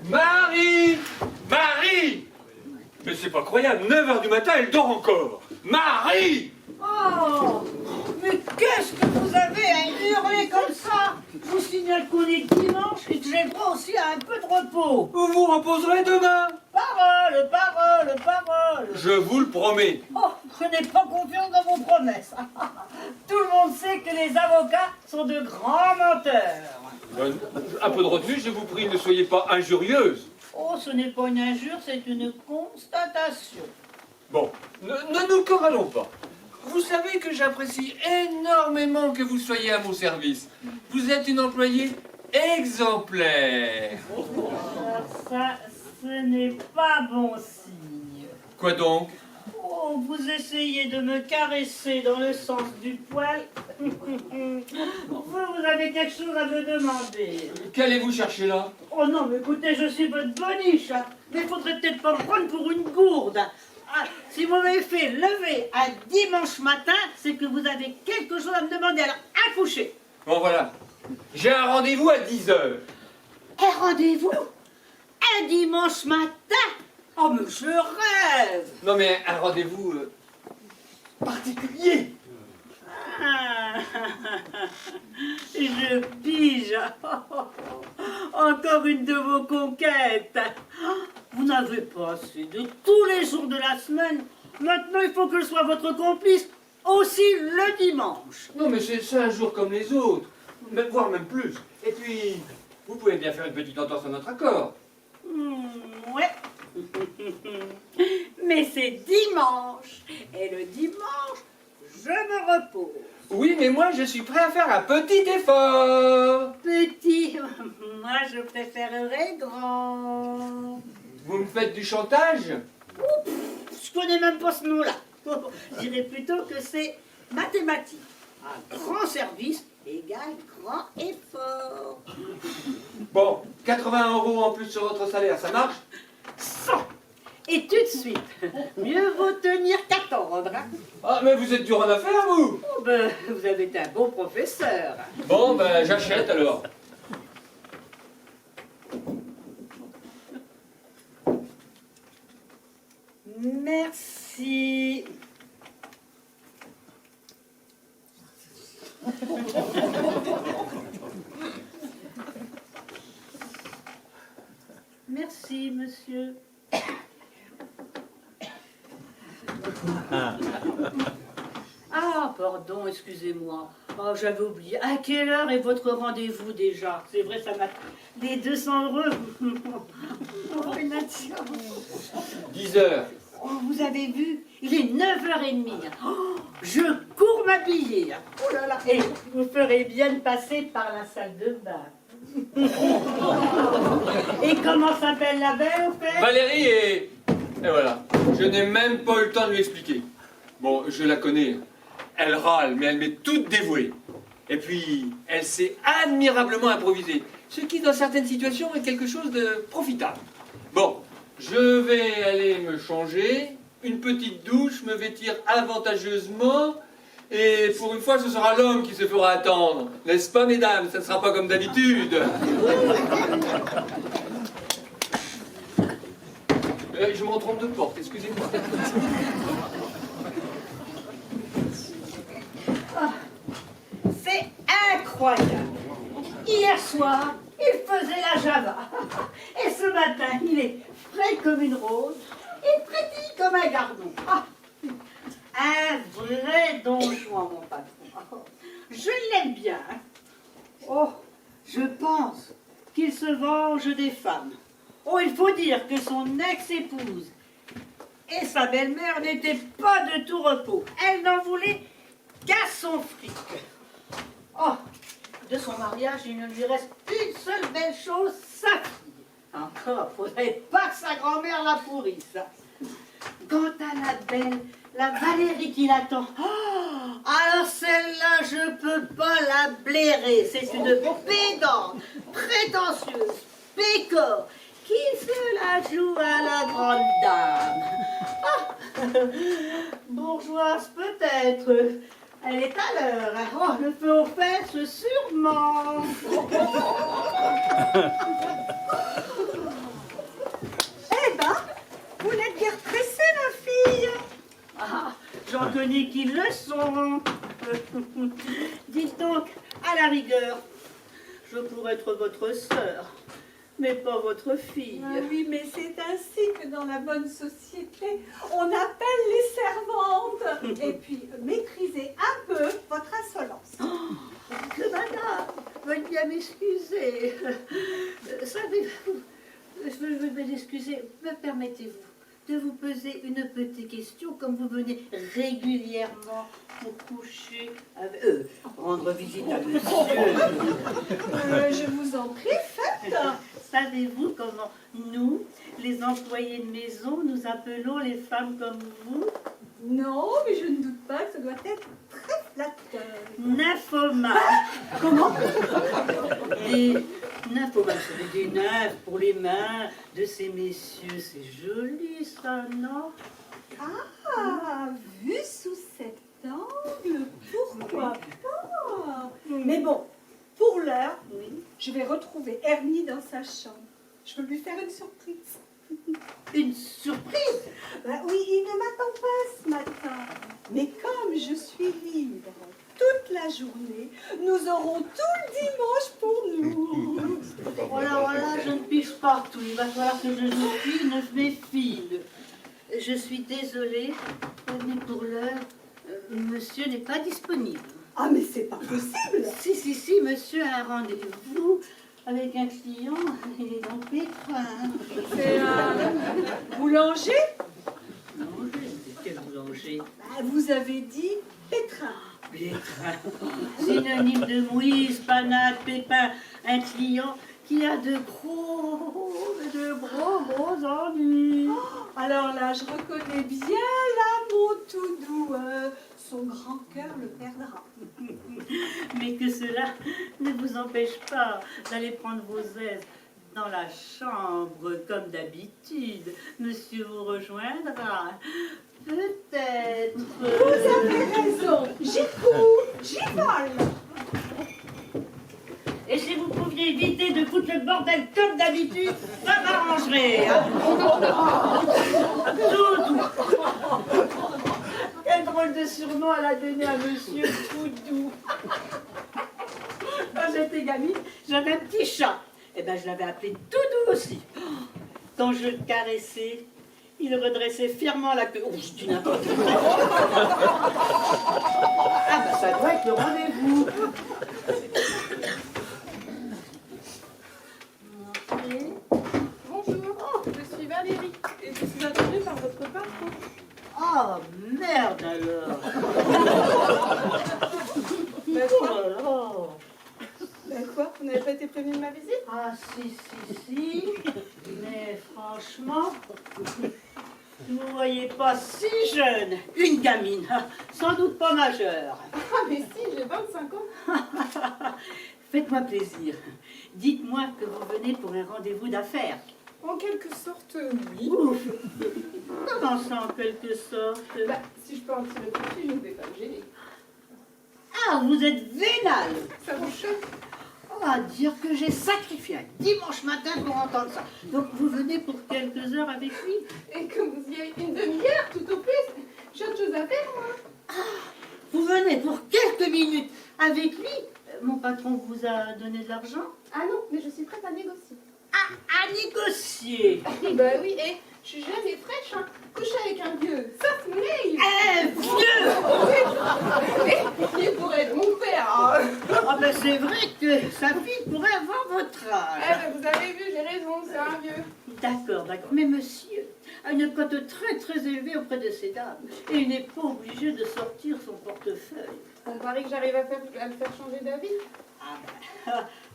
Marie! Marie! Mais c'est pas croyable, 9 h du matin, elle dort encore. Marie! Oh, mais qu'est-ce que vous avez à hurler comme ça? Je vous signale qu'on est dimanche et que j'ai le droit aussi à un peu de repos. Vous vous reposerez demain. Parole, parole, parole. Je vous le promets. Oh, je n'ai pas confiance dans vos promesses. Tout le monde sait que les avocats sont de grands menteurs. Un peu de retenue, je vous prie, ne soyez pas injurieuse. Oh, ce n'est pas une injure, c'est une constatation. Bon, ne nous querellons pas. Vous savez que j'apprécie énormément que vous soyez à mon service. Vous êtes une employée exemplaire. Alors ça, ce n'est pas bon signe. Quoi donc? Oh, vous essayez de me caresser dans le sens du poil. Vous avez quelque chose à me demander. Qu'allez-vous chercher là? Oh non, mais écoutez, je suis votre boniche. Mais il faudrait peut-être pas me prendre pour une gourde. Ah, si vous m'avez fait lever un dimanche matin, c'est que vous avez quelque chose à me demander. Alors, accouchez. Bon voilà, j'ai un rendez-vous à 10 h. Un rendez-vous? Un dimanche matin? Oh, mais je rêve. Non mais un rendez-vous particulier. Ah, je pige. Encore une de vos conquêtes. Vous n'avez pas assez de tous les jours de la semaine. Maintenant, il faut que je sois votre complice aussi le dimanche. Non mais c'est un jour comme les autres, voire même plus. Et puis, vous pouvez bien faire une petite entente sur notre accord. Ouais. Mais c'est dimanche. Et le dimanche, je me repose. Oui, mais moi je suis prêt à faire un petit effort. Petit, moi je préférerais grand. Vous me faites du chantage? Je connais même pas ce nom-là. Je dirais plutôt que c'est mathématique. Un grand service égale grand effort. Bon, 80 € en plus sur votre salaire, ça marche? 100. Et tout de suite, mieux vaut tenir qu'attendre. Hein. Ah, mais vous êtes dur en affaires, vous? Oh, ben, vous avez été un bon professeur. Bon, ben j'achète alors. Merci. Merci, monsieur. Ah, pardon, excusez-moi. Oh, j'avais oublié. À quelle heure est votre rendez-vous déjà? C'est vrai, ça m'a... Les 200 €. Oh, Nadia. 10 h. Oh, vous avez vu? Il est 9h30. Oh, je cours m'habiller. Oh là là. Et vous ferez bien de passer par la salle de bain. Et comment s'appelle la belle, au fait? Valérie et voilà. Je n'ai même pas eu le temps de lui expliquer. Bon, je la connais. Elle râle, mais elle m'est toute dévouée. Et puis, elle sait admirablement improviser. Ce qui, dans certaines situations, est quelque chose de profitable. Bon, je vais aller me changer, une petite douche, me vêtir avantageusement, et pour une fois, ce sera l'homme qui se fera attendre. N'est-ce pas, mesdames? Ça ne sera pas comme d'habitude. Je me trompe de porte, excusez-moi. C'est incroyable. Hier soir, il faisait la Java. Et ce matin, il est frais comme une rose et petit comme un gardon. Ah, un vrai Don Juan, mon patron. Je l'aime bien. Oh, je pense qu'il se venge des femmes. Oh, il faut dire que son ex-épouse et sa belle-mère n'étaient pas de tout repos. Elle n'en voulait qu'à son fric. Oh, de son mariage, il ne lui reste une seule belle chose, sa fille. Encore, faudrait pas que sa grand-mère la pourrisse. Quant à la belle, la Valérie qui l'attend, oh, alors celle-là, je peux pas la blairer. C'est une pédante, prétentieuse, pécore, qui se la joue à la grande dame. Ah, bourgeoise peut-être. Elle est à l'heure. Oh, le feu aux fesses, sûrement. téléphoniques, ils le sont. Dites donc, à la rigueur, je pourrais être votre sœur, mais pas votre fille. Ah oui, mais c'est ainsi que dans la bonne société, on appelle les servantes. Et puis, maîtrisez un peu votre insolence. Que madame, veuillez bien m'excuser. Savez-vous, je veux m'excuser, me permettez-vous de vous poser une petite question, comme vous venez régulièrement pour coucher avec... rendre visite à monsieur. Je vous en prie, faites. Savez-vous comment nous, les employés de maison, nous appelons les femmes comme vous? Non, mais je ne doute pas que ça doit être très flatteur. Nymphomanes. Comment? Des nymphomanes, c'est des nymphes pour les mains de ces messieurs. C'est joli ça, non? Ah, vu sous cet angle, pourquoi pas? Mais bon, pour l'heure, je vais retrouver Ernie dans sa chambre. Je veux lui faire une surprise. Une surprise? Ben oui, il ne m'attend pas ce matin. Mais comme je suis libre toute la journée, nous aurons tout le dimanche pour nous. Voilà, je ne pige partout. Il va falloir que je me méfie. Je suis désolée, mais pour l'heure, monsieur n'est pas disponible. Ah, mais c'est pas possible. Si, monsieur a un rendez-vous avec un client. Il est dans Pétrin. C'est un boulanger? Boulanger? Quel boulanger? Ben, vous avez dit Pétrin. Pétrin. Synonyme de mouise, panade, pépin. Un client qui a de gros ennuis. Alors là, je reconnais bien l'amour tout doux. Son grand cœur le perdra. Mais que cela ne vous empêche pas d'aller prendre vos aises dans la chambre comme d'habitude. Monsieur vous rejoindra. Peut-être. Vous avez raison. J'y cours, j'y vole. Et si vous pouviez éviter de foutre le bordel comme d'habitude, ça m'arrangerait. Hein. Tout doux. Quel drôle de surnom elle a donné à monsieur Tout-Doux. Quand j'étais gamine, j'avais un petit chat. Eh ben, je l'avais appelé Tout-Doux aussi. Quand je le caressais, il redressait fièrement la queue. Oh, je dis n'importe quoi. Ah ben, ça doit être le rendez-vous. Bonjour, je suis Valérie et je suis attendue par votre patron. Oh, merde alors. Mais Oh quoi? là là. Ben quoi? Vous n'avez pas été prévenu de ma visite? Ah si. Mais franchement, vous ne voyez pas si jeune. Une gamine, sans doute pas majeure. Ah mais si, j'ai 25 ans. Faites-moi plaisir. Dites-moi que vous venez pour un rendez-vous d'affaires. En quelque sorte, oui. Ouf. Comment ça, en quelque sorte? Bah, si je peux en tirer profit, je ne vais pas me gêner. Ah, vous êtes vénal. Ça vous choque? On va dire que j'ai sacrifié un dimanche matin pour entendre ça. Donc vous venez pour quelques heures avec lui? Et que vous y avez une demi-heure tout au plus. J'ai autre chose à faire, moi. Vous venez pour quelques minutes avec lui? Mon patron vous a donné de l'argent? Ah non, mais je suis prête à négocier. À négocier. Bah oui, et je suis jeune et fraîche, hein. Coucher avec un vieux, ça se mouille. Vieux. Il pourrait être mon père. Hein. Ah ben c'est vrai que sa fille pourrait avoir votre Eh âge. ben, vous avez vu, j'ai raison, c'est un vieux. D'accord. Mais monsieur a une cote très élevée auprès de ces dames. Et il n'est pas obligé de sortir son portefeuille. On parie que j'arrive à le faire changer d'avis.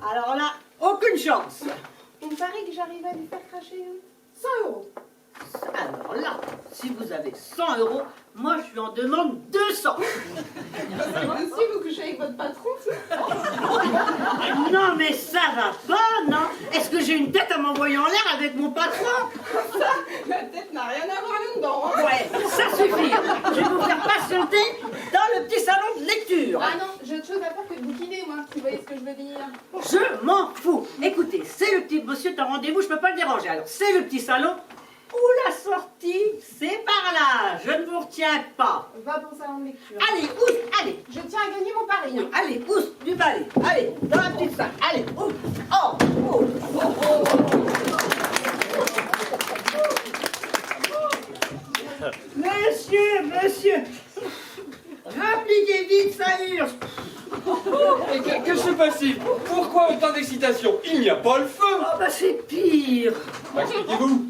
Alors là, aucune chance. On parie que j'arrive à lui faire cracher 100 euros. Alors là, si vous avez 100 euros, moi je lui en demande 200. C'est possible, vous couchez avec votre patron? Non mais ça va pas, non? Est-ce que j'ai une tête à m'envoyer en l'air avec mon patron? La tête n'a rien à voir là-dedans. Hein. Ouais, ça suffit. Je vais vous faire patienter dans le petit salon de lecture. Ah non, j'ai autre chose à faire que de bouquiner, moi. Vous voyez ce que je veux dire? Je m'en fous. Écoutez, c'est le petit monsieur, t'as rendez-vous, je peux pas le déranger. Alors c'est le petit salon Ou la sortie, c'est par là. Je ne vous retiens pas. Va pour salon de lecture. Allez, oust, allez. Je tiens à gagner mon pari. Oui, allez, oust, du balai. Allez, dans la petite salle. Allez, oust. Oh, oh, oh, oh. Monsieur, rappliquez vite, ça hurle. Et que se passe-t-il? Pourquoi autant d'excitation? Il n'y a pas le feu. Oh, bah c'est pire. Bah, expliquez-vous.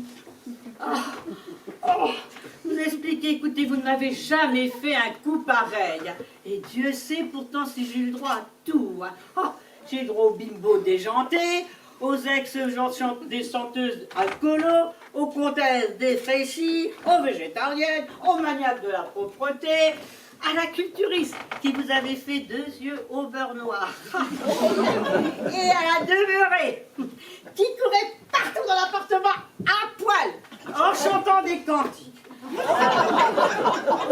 Vous expliquez, écoutez, vous ne m'avez jamais fait un coup pareil. Et Dieu sait pourtant si j'ai eu le droit à tout. Hein. Oh, j'ai le droit au bimbo déjanté, aux des chanteuses alcoolos, aux comtesses défraîchies, aux végétariennes, aux maniaques de la propreté, à la culturiste qui vous avait fait 2 yeux au beurre noir. Et à la demeurée qui courait partout dans l'appartement à poil en chantant des cantiques.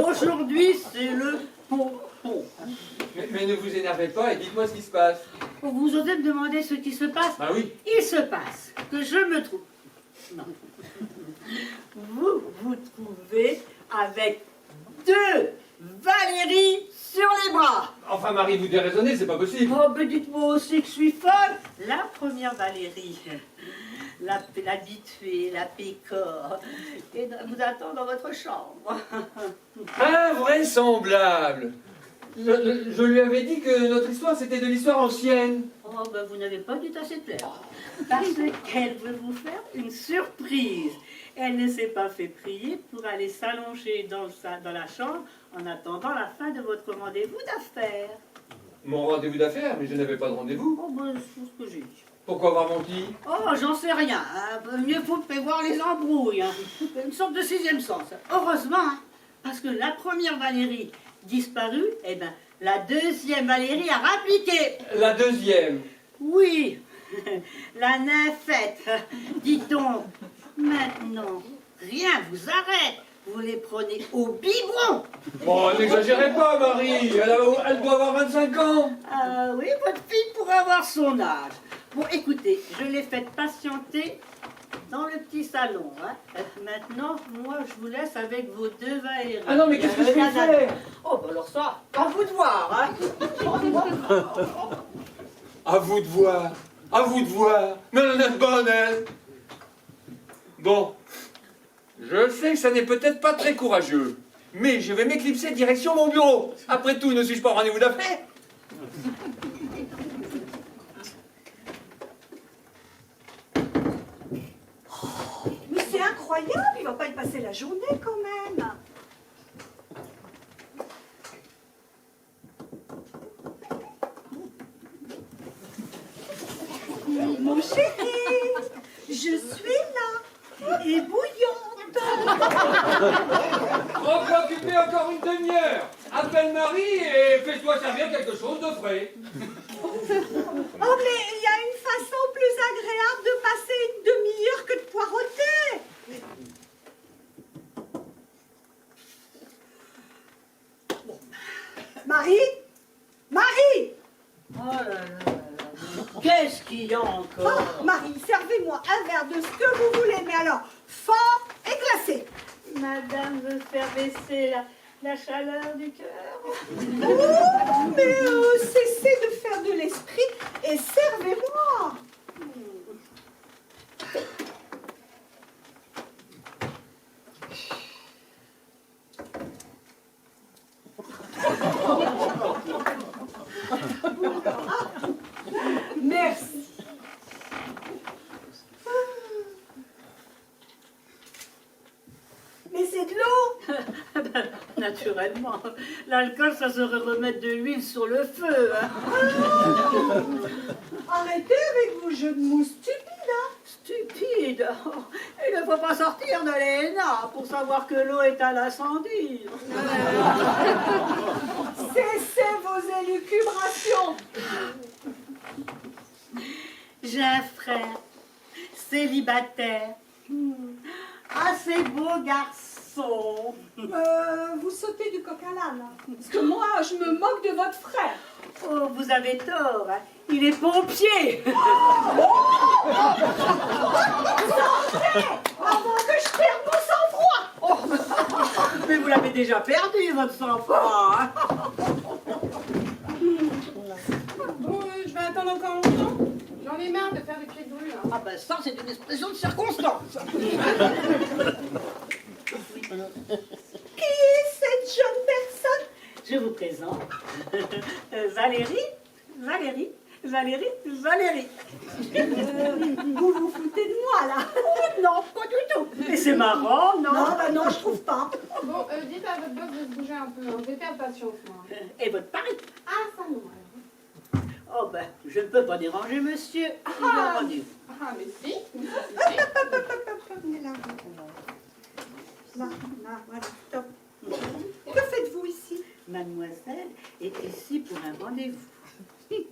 Aujourd'hui, c'est le pompon. Mais ne vous énervez pas et dites-moi ce qui se passe. Vous osez me demander ce qui se passe? Ah oui. Il se passe que je me trouve. Non. Vous vous trouvez avec 2 Valérie sur les bras. Enfin, Marie, vous déraisonnez, c'est pas possible. Oh, ben dites-moi aussi que je suis folle. La première Valérie, l'habituée, la pécore, et vous attend dans votre chambre. Invraisemblable. Je lui avais dit que notre histoire, c'était de l'histoire ancienne. Oh, ben vous n'avez pas dit assez clair. Parce qu'elle veut vous faire une surprise. Elle ne s'est pas fait prier pour aller s'allonger dans la chambre en attendant la fin de votre rendez-vous d'affaires. Mon rendez-vous d'affaires, mais je n'avais pas de rendez-vous. Oh, ben c'est ce que j'ai dit. Pourquoi avoir menti? Oh, j'en sais rien. Hein. Mieux faut prévoir les embrouilles. Hein. Une sorte de 6e sens. Heureusement, hein, parce que la première Valérie disparue, eh ben, la 2e Valérie a rappliqué. La 2e. Oui, la nymphette. Dit-on, maintenant, rien vous arrête. Vous les prenez au biberon. Bon, n'exagérez pas, Marie. Elle doit avoir 25 ans. Ah oui, votre fille pourrait avoir son âge. Bon, écoutez, je l'ai faite patienter dans le petit salon. Hein. Maintenant, moi, je vous laisse avec vos 2 Valérie. Ah non, mais qu'est-ce que je peux faire? Oh, ben alors ça, à vous de voir. Hein. À vous de voir. À vous de voir. Mais elle en est bonne, elle. Bon. Je sais que ça n'est peut-être pas très courageux, mais je vais m'éclipser direction mon bureau. Après tout, ne suis-je pas au rendez-vous d'affaires? Mais c'est incroyable, il va pas y passer la journée quand même. Mon chéri, je suis là et bouillante. Trop préoccupé encore une demi-heure. Appelle Marie et fais-toi servir quelque chose de frais. Oh, mais il y a une façon plus agréable de passer une demi-heure que de poireauter. Bon. Marie? Marie! Oh là là là là. Qu'est-ce qu'il y a encore? Oh, Marie, servez-moi un verre de ce que vous voulez, mais alors fort et glacé. Madame veut faire baisser la chaleur du cœur. Oh, mais cessez de faire de l'esprit et servez-moi. Merci. Mais c'est de l'eau. Naturellement, l'alcool, ça serait remettre de l'huile sur le feu. Hein. Arrêtez avec vos jeux de mots stupides, hein. Stupide. Il ne faut pas sortir de l'ENA pour savoir que l'eau est à l'incendie. Cessez vos élucubrations. J'ai un frère, célibataire, assez beau garçon. Vous sautez du coq à l'âne. Parce que moi, je me moque de votre frère. Oh, vous avez tort, hein. Il est pompier. Sortez avant que je perde est déjà perdu, votre sang-froid. Hein. Bon, je vais attendre encore longtemps. J'en ai marre de faire le pied de grue, là. Ah ben ça, c'est une expression de circonstance. Qui est cette jeune personne? Je vous présente Valérie. Vous vous foutez de moi, là? Non, pas du tout. Mais c'est marrant, non? Non, bah non, je trouve pas. Bon, dites à votre boss de se bouger un peu, hein. Je vais perdre patience, moi. Et votre mari? Ah, ça non, alors. Oh ben, je ne peux pas déranger monsieur. Il a rendez-vous. Ah, mais si. Venez là. Là, voilà, stop. Que faites-vous ici? Mademoiselle est ici pour un rendez-vous.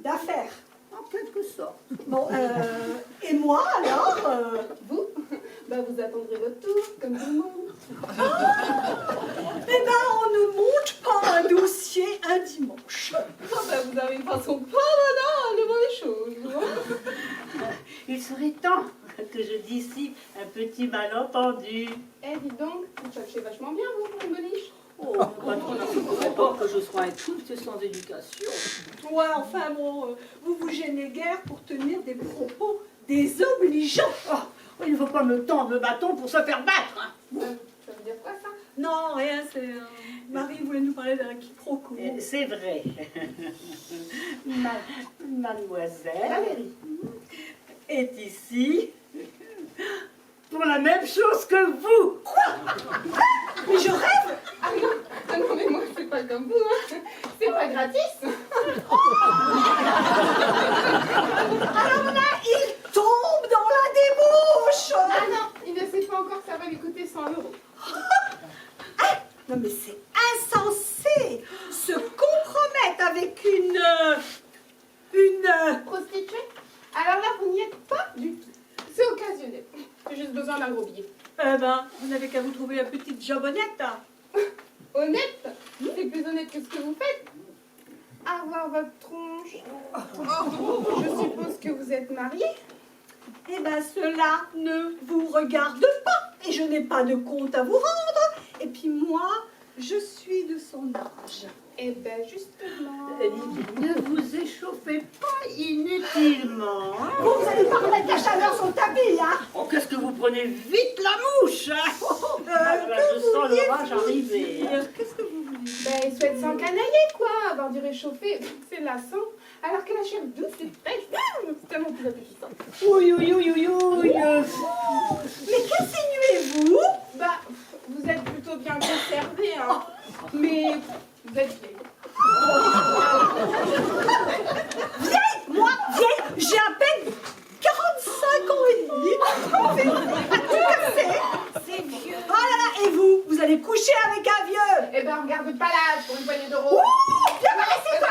D'affaires. En quelque sorte. Bon, et moi alors Vous bah, vous attendrez votre tour, comme tout le monde. Eh ben, on ne monte pas un dossier un dimanche. Ah, bah, vous avez une façon pas banale de voir les choses. Hein. Il serait temps que je dissipe un petit malentendu. Eh, dites donc, vous cherchez vachement bien, vous, pour une boniche. Oh, patron, ne voudrait pas que je sois un culte sans éducation. Ouais, enfin bon, vous vous gênez guère pour tenir des propos désobligeants. Oh, il ne faut pas me tendre le bâton pour se faire battre. Hein. Ça veut dire quoi, ça? Non, rien, c'est... Marie voulait nous parler d'un quiproquo. C'est vrai. Mademoiselle Valérie. est ici pour la même chose que vous. Mais je rêve. Ah non, mais moi, c'est pas comme vous, hein. C'est pas gratis. Alors là, il tombe dans la débauche. Ah non, il ne sait pas encore que ça va lui coûter 100 €. Non mais c'est insensé. Se compromettre avec une... Prostituée? Alors là, vous n'y êtes pas du tout. C'est occasionnel. J'ai juste besoin d'un gros billet. Eh ben, vous n'avez qu'à vous trouver la petite jabonnette. Honnête? C'est plus honnête que ce que vous faites. Avoir votre tronche. Je suppose que vous êtes marié. Eh ben, cela ne vous regarde pas. Et je n'ai pas de compte à vous rendre. Et puis moi, je suis de son âge. Eh ben, justement. Ne vous échauffez pas inutilement. Hein. Vous allez pas remettre la chaleur sur le tapis, hein? Oh, qu'est-ce que vous prenez vite la mouche, hein. Je sens l'orage arriver. Qu'est-ce que vous voulez? Ben, il souhaite s'encanailler, quoi. Avoir du réchauffé, c'est lassant. Alors que la chair douce et fraîche, c'est tellement plus appétissant. Oui. Mais qu'insinuez-vous? Bah, vous êtes plutôt bien conservé, hein. Mais vous êtes vieille. Vieille? Moi, vieille? J'ai à peine 45 ans et demi. À tout casser. C'est vieux. Oh là là, et vous? Vous allez coucher avec un vieux? Eh ben, regarde pas l'âge pour une poignée d'euros. Ouh, viens me laisser ça.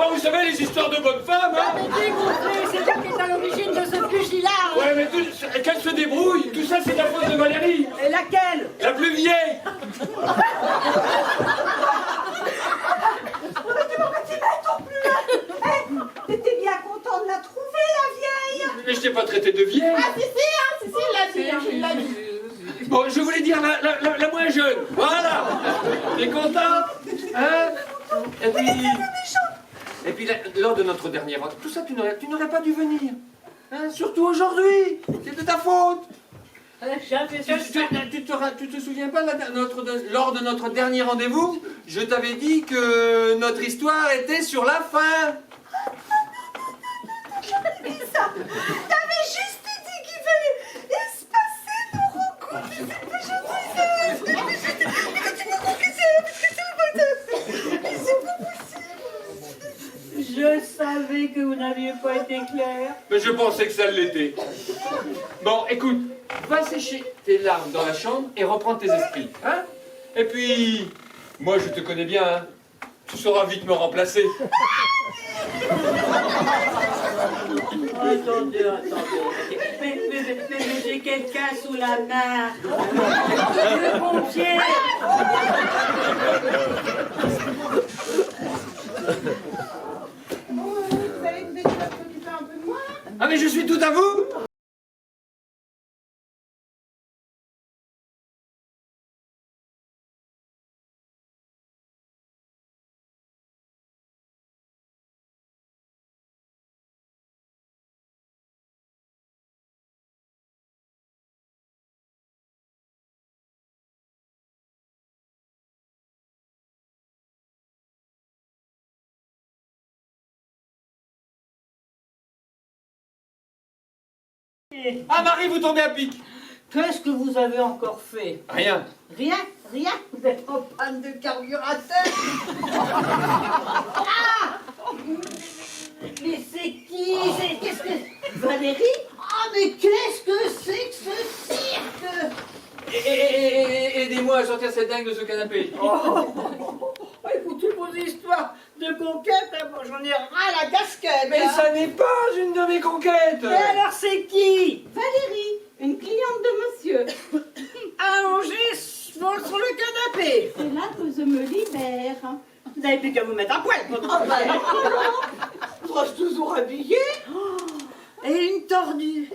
Vous savez, les histoires de bonnes femmes, hein? C'est toi qui es à l'origine de ce pugilat. Ouais, mais qu'elle se débrouille. Tout ça, c'est la faute de Valérie. Et laquelle? La plus vieille. T'étais bien content de la trouver, la vieille? Mais je t'ai pas traité de vieille. Ah, si, il l'a dit, il l'a dit. Bon, je voulais dire la moins jeune. Voilà. T'es content? Hein? Et puis, lors de notre dernière rencontre, tout ça, tu n'aurais pas dû venir. Hein? Surtout aujourd'hui. C'est de ta faute. Tu te souviens pas, lors de notre dernier rendez-vous, je t'avais dit que notre histoire était sur la fin. Ça, t'avais juste dit qu'il fallait espacer nos rencontres. C'est pas gentil. Je savais que vous n'aviez pas été clair. Mais je pensais que ça l'était. Bon, écoute, va sécher tes larmes dans la chambre et reprends tes esprits, hein? Et puis, moi je te connais bien, hein? Tu sauras vite me remplacer. Attendez. Mais peut-être même j'ai quelqu'un sous la main. Le pompier. Vous allez déjà s'occuper un peu de moi, là? Ah mais je suis tout à vous. Ah Marie, vous tombez à pic. Qu'est-ce que vous avez encore fait? Rien. Rien, rien. Vous êtes en panne de carburateur. Ah! Mais c'est qui? Qu'est-ce que... Valérie? Ah, mais qu'est-ce que c'est que ce cirque? Aidez-moi à sortir cette dingue de ce canapé. Écoutez vos histoires de conquête, hein, moi j'en ai ras la casquette. Mais hein. ça n'est pas une de mes conquêtes. Mais alors c'est qui? Valérie, une cliente de monsieur. Allongée sur le canapé. C'est là que je me libère. Vous n'avez plus qu'à vous mettre à poil. Je reste toujours habillée. Et une tordue.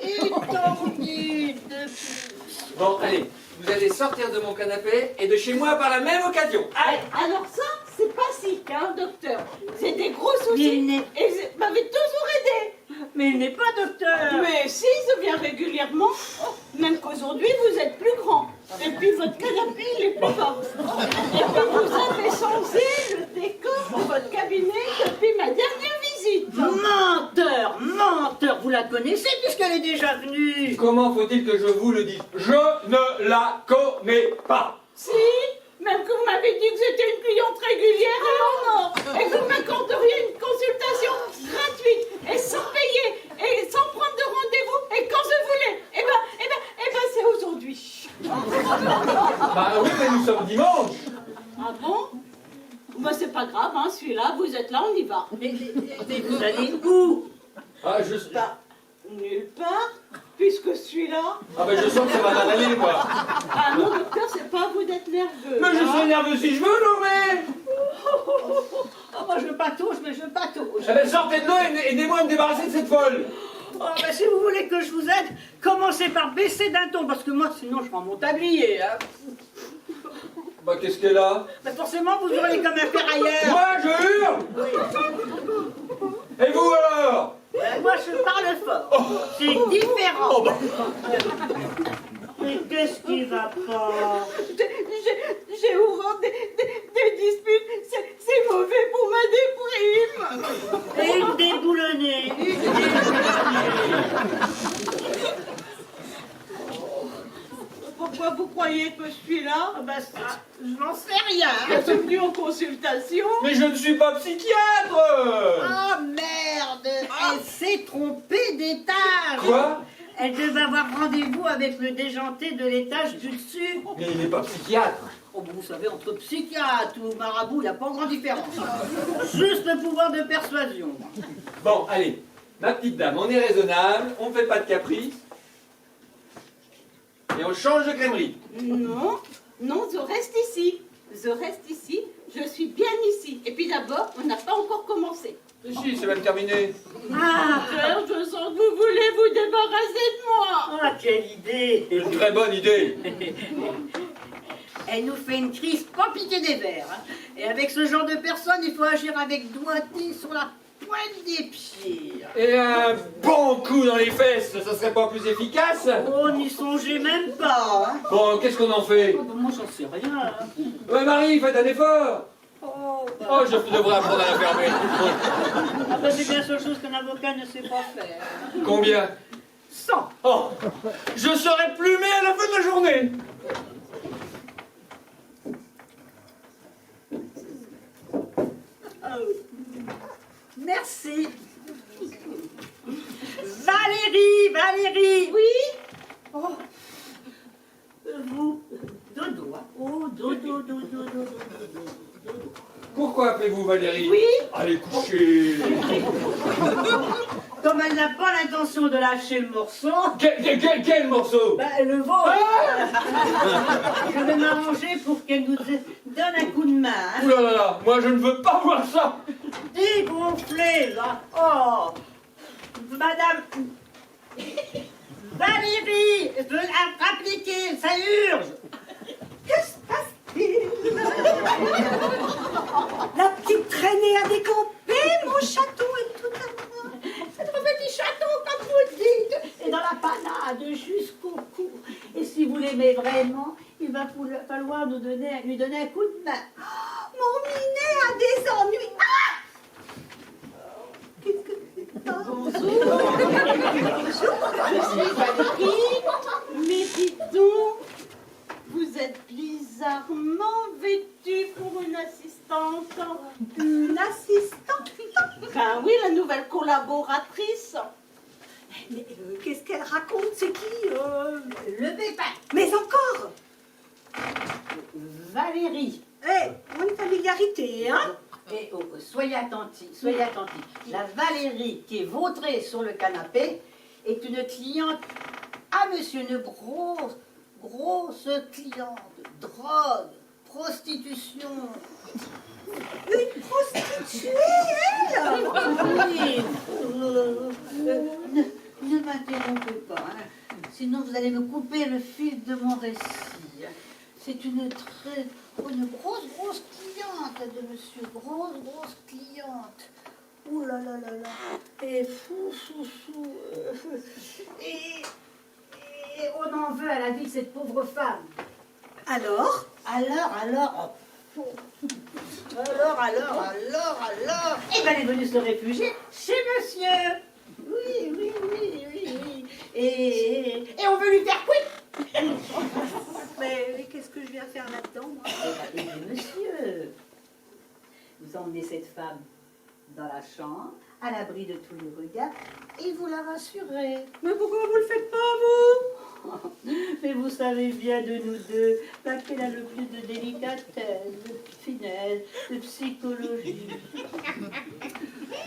Bon, allez, vous allez sortir de mon canapé et de chez moi par la même occasion. Allez. Alors ça, c'est pas si, hein, docteur. C'est des gros Mais soucis. il n'est- Et vous m'avez toujours aidé. Mais il n'est pas docteur. Mais si, je viens régulièrement. Même qu'aujourd'hui, vous êtes plus grand. Et puis votre canapé, il est plus bas. Et puis vous avez changé le décor de votre cabinet depuis ma dernière visite. Menteur, menteur, vous la connaissez puisqu'elle est déjà venue. Comment faut-il que je vous le dise? Je ne la connais pas. Si, même que vous m'avez dit que j'étais une cliente régulière et en or, et que vous m'accorderiez une consultation gratuite et sans payer et sans prendre de rendez-vous et quand je voulais. Eh ben, c'est aujourd'hui. Bah oui, mais nous sommes dimanche. Ah bon? Ben c'est pas grave, hein, celui-là, vous êtes là, on y va. Mais vous allez où? Ah, Nulle part, puisque celui-là. Ah ben je sens que ça va mal aller, moi. Ah non, docteur, c'est pas à vous d'être nerveux. Mais je hein. serai nerveux si je veux, non mais. Oh, moi je patauge, mais je patauge. Eh ben sortez de là et aidez-moi à me débarrasser de cette folle. Oh, ben, si vous voulez que je vous aide, commencez par baisser d'un ton, parce que moi sinon je prends mon tablier. Hein. Bah qu'est-ce qu'elle a? Ben, forcément vous aurez comme un ferrailleur. Moi, je hurle. Et vous alors? Ben, moi je parle fort. C'est différent. Oh, bah. Mais qu'est-ce qui va pas? J'ai horreur des disputes, c'est mauvais pour ma déprime. Et une déboulonnée. Pourquoi vous croyez que je suis là? Ben, ça, je n'en sais rien. Je suis venue en consultation. Mais je ne suis pas psychiatre. Oh merde! Elle s'est trompée d'étage! Quoi? Elle devait avoir rendez-vous avec le déjanté de l'étage du dessus. Mais il n'est pas psychiatre. Oh, vous savez, entre psychiatre ou marabout, il n'y a pas grande différence. Juste le pouvoir de persuasion. Bon, allez, ma petite dame, on est raisonnable, on ne fait pas de caprice. Et on change de crèmerie. Non, non, je reste ici. Je reste ici, je suis bien ici. Et puis d'abord, on n'a pas encore commencé. Mais si, c'est même terminé. Ah! Docteur, je sens que vous voulez vous débarrasser de moi. Ah, quelle idée! Une très bonne idée. Elle nous fait une crise pas piquée des verres. Hein. Et avec ce genre de personne, il faut agir avec doigté sur la pointe des pieds. Et un bon coup dans les fesses, ça serait pas plus efficace? Oh, n'y songez même pas. Hein. Bon, qu'est-ce qu'on en fait? Oh, ben, moi, j'en sais rien. Hein. Ouais, Marie, faites un effort. Oh, ben, Oh, je devrais apprendre à la fermer. ah, ben, c'est bien la seule chose qu'un avocat ne sait pas faire. Combien? 100. Oh, je serai plumé à la fin de la journée. Merci. Valérie. Oui? Oh. Vous, dodo. Hein. Oh, dodo. Pourquoi appelez-vous Valérie? Oui? Allez coucher. Comme comme elle n'a pas l'intention de lâcher le morceau, Quel morceau? bah, le vôtre, je vais m'arranger pour qu'elle nous donne un coup de main. Hein. Ouh là là là, moi je ne veux pas voir ça. Dégonflé, là. Oh, Madame Valérie, je veux appliquer, ça urge. Que se passe-t-il? La petite traînée a décampé, mon château est tout à moi. C'est un petit château, comme vous dites, et dans la panade jusqu'au cou. Et si vous l'aimez vraiment, il va falloir lui donner un coup de main. Mon minet a des ennuis. Ah! Qu'est-ce que c'est ça? Je suis Valérie, mais dites donc, vous êtes bizarrement vêtue pour une assistante. Une assistante? Ben oui, la nouvelle collaboratrice. Mais qu'est-ce qu'elle raconte? C'est qui? Le pépin. Mais encore? Valérie. Pour une familiarité, hein? Et oh, soyez attentifs, soyez attentifs. La Valérie qui est vautrée sur le canapé est une cliente à monsieur, une grosse cliente. Drogue, prostitution. Une prostituée, elle? Oui. Ne m'interrompez pas, hein. Sinon vous allez me couper le fil de mon récit. C'est une grosse cliente de monsieur, grosse cliente. Ouh là là là là, et fou. Et on en veut à la vie de cette pauvre femme. Alors? Alors, eh ben elle est venue se réfugier chez monsieur. Oui. Et on veut lui faire quoi? Mais qu'est-ce que je viens faire là-dedans, moi? Eh bien, monsieur, vous emmenez cette femme dans la chambre, à l'abri de tous les regards, et vous la rassurez. Mais pourquoi vous le faites pas, vous? Mais vous savez bien de nous deux, laquelle a le plus de délicatesse, de finesse, de psychologie.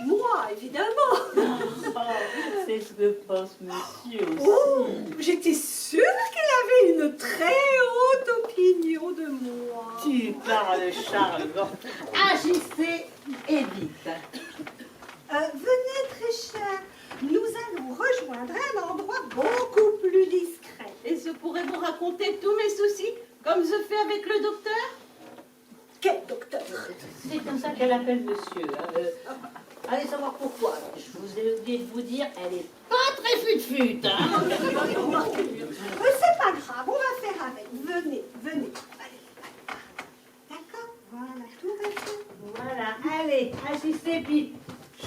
Moi, évidemment. Oh, c'est ce que pense monsieur aussi. Oh, j'étais sûre qu'il avait une très haute opinion de moi. Tu parles, Charles. Agissez et vite. Venez, très cher. Nous allons rejoindre un endroit beaucoup plus discret. Et je pourrais vous raconter tous mes soucis, comme je fais avec le docteur. Quel docteur? C'est comme ça qu'elle appelle monsieur. Allez savoir pourquoi. Je vous ai oublié de vous dire, elle est pas très fut-fut. Hein. C'est pas grave, on va faire avec. Venez. Allez. D'accord? Voilà, tout va bien. Voilà, allez, agissez, puis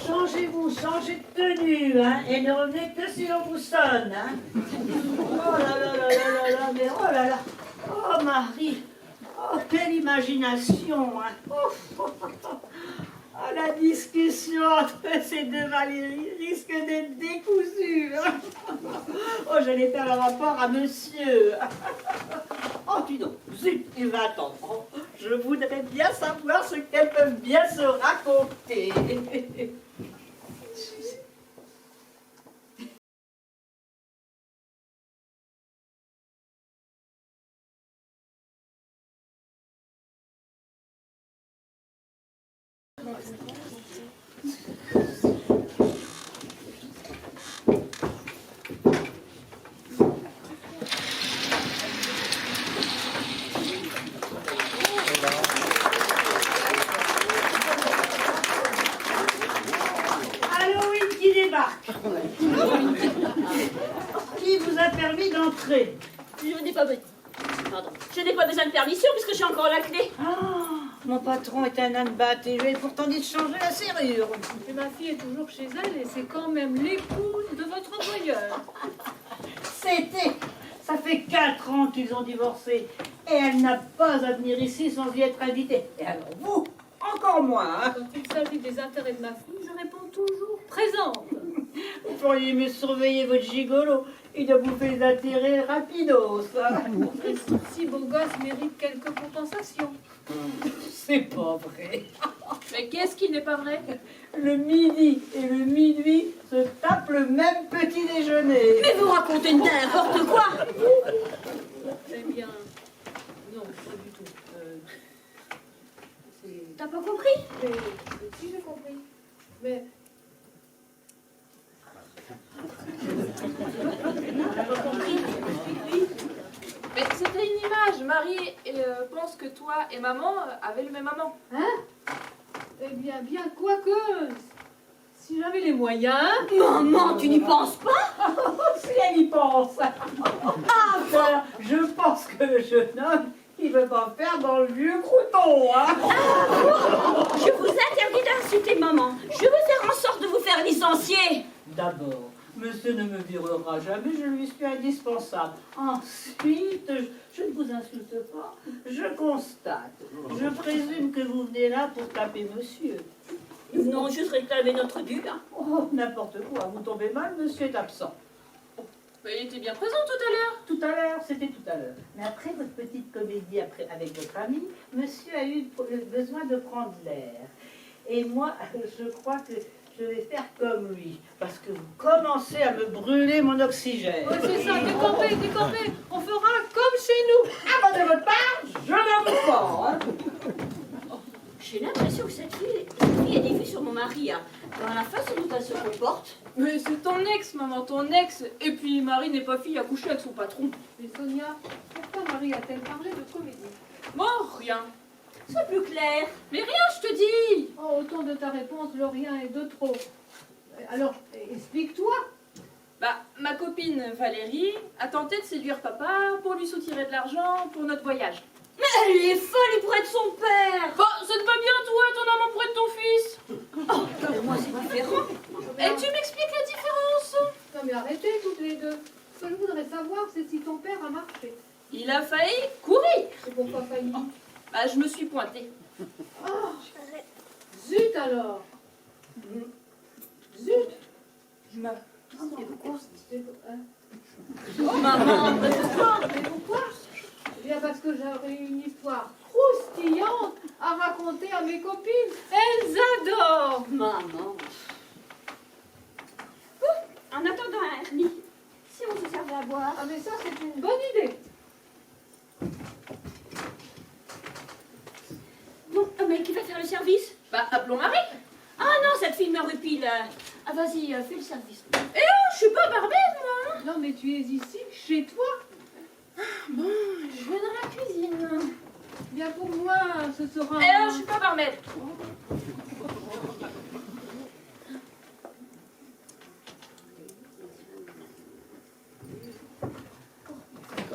changez de tenue, hein, et ne revenez que si on vous sonne. Hein. Oh là, mais oh là là. Oh Marie, oh quelle imagination. Hein. Oh, la discussion entre ces deux Valérie risque d'être décousue. Hein. Oh, j'allais faire le rapport à monsieur. Oh, dis donc, zut, il va attendre. Oh, je voudrais bien savoir ce qu'elles peuvent bien se raconter. Halloween qui débarque. Qui vous a permis d'entrer? Je n'ai pas besoin. Pardon. Je n'ai pas besoin de permission puisque j'ai encore la clé. Mon patron est un âne battu, je lui ai pourtant dit de changer la serrure. Et ma fille est toujours chez elle et c'est quand même l'épouse de votre employeur. Ça fait 4 ans qu'ils ont divorcé et elle n'a pas à venir ici sans y être invitée. Et alors vous, encore moins. Hein. Quand il s'agit des intérêts de ma fille, je réponds toujours présente. Vous pourriez mieux surveiller votre gigolo. Il doit bouffer les intérêts rapidos. Hein. Et si beau gosse mérite quelques compensations. C'est pas vrai. Mais qu'est-ce qui n'est pas vrai? Le midi et le minuit se tapent le même petit déjeuner. Mais vous racontez n'importe quoi. Eh bien, non, pas du tout. T'as pas compris? Si, j'ai compris. Mais Mais c'était une image. Marie pense que toi et maman avaient le même amant. eh bien, quoique, si j'avais les moyens. Maman, tu n'y penses pas? Si elle y pense. Enfin, je pense que le jeune homme, il veut pas faire dans le vieux crouton, hein. Je vous interdis d'insulter maman. Je veux faire en sorte de vous faire licencier. D'abord, monsieur ne me virera jamais, je lui suis indispensable. Ensuite, je ne vous insulte pas, je constate. Je présume que vous venez là pour taper monsieur. Nous venons juste réclamer notre dû. Hein. Oh, n'importe quoi, vous tombez mal, monsieur est absent. Mais il était bien présent tout à l'heure. Tout à l'heure, c'était tout à l'heure. Mais après votre petite comédie avec votre ami, monsieur a eu le besoin de prendre l'air. Et moi, je crois que je vais faire comme lui, parce que vous commencez à me brûler mon oxygène. Ouais, c'est ça, décampez. On fera comme chez nous. Ah, bah, de votre part, je n'en veux pas, hein. J'ai l'impression que cette fille a des vues sur mon mari. Hein. Dans la façon dont elle se comporte. Mais c'est ton ex, maman, ton ex. Et puis Marie n'est pas fille à coucher avec son patron. Mais Sonia, pourquoi Marie a-t-elle parlé de comédie? Bon, rien. Sois plus clair. Mais rien, je te dis. Oh, au ton de ta réponse, le rien est de trop. Alors, explique-toi. Bah, ma copine Valérie a tenté de séduire papa pour lui soutirer de l'argent pour notre voyage. Mais elle est folle, il pourrait être son père. Bon, ça te va bien, toi, ton amant pourrait être ton fils. Oh, mais moi c'est différent. Et tu m'expliques la différence? Non mais arrêtez toutes les deux. Ce que je voudrais savoir, c'est si ton père a marché. Il a failli courir. Et pourquoi failli? Bah, je me suis pointée. Oh, zut alors. Zut. Mais pourquoi? Hein? Oh maman, mais pourquoi? Mais pourquoi? Eh bien parce que j'aurais une histoire croustillante à raconter à mes copines. Elles adorent. Maman. En attendant, Ernie, si on se servait à boire. Ah mais ça c'est une bonne idée. Bon, mais qui va faire le service? Bah, appelons Marie. Ah non, cette fille me répile. Ah vas-y, fais le service. Eh oh, je suis pas barbette, moi. Non mais tu es ici, chez toi. Bon, je vais dans la cuisine. Bien pour moi, ce sera... Eh oh, je suis pas barbette.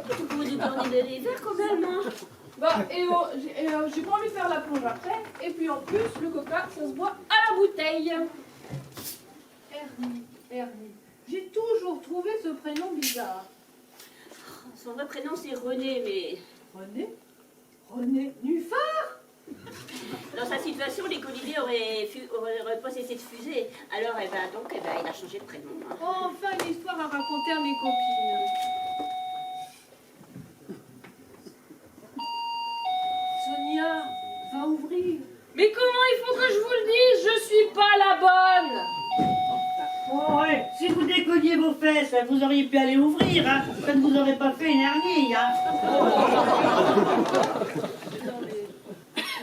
Tu peux nous donner des verres quand même, hein? Bah, et oh, j'ai pas envie de faire la plonge après. Et puis en plus, le coca, ça se boit à la bouteille. Ernie. J'ai toujours trouvé ce prénom bizarre. Son vrai prénom c'est René, mais René Nuphar. dans sa situation, les colibés auraient pas cessé de fuser. Alors, il a changé de prénom. Hein. Enfin une histoire à raconter à mes copines. Sonia, va ouvrir. Mais comment il faut que je vous le dise? Je suis pas la bonne. Oh, ouais, si vous décolliez vos fesses, vous auriez pu aller ouvrir, hein. Ça ne vous aurait pas fait une hernie, hein. Non mais,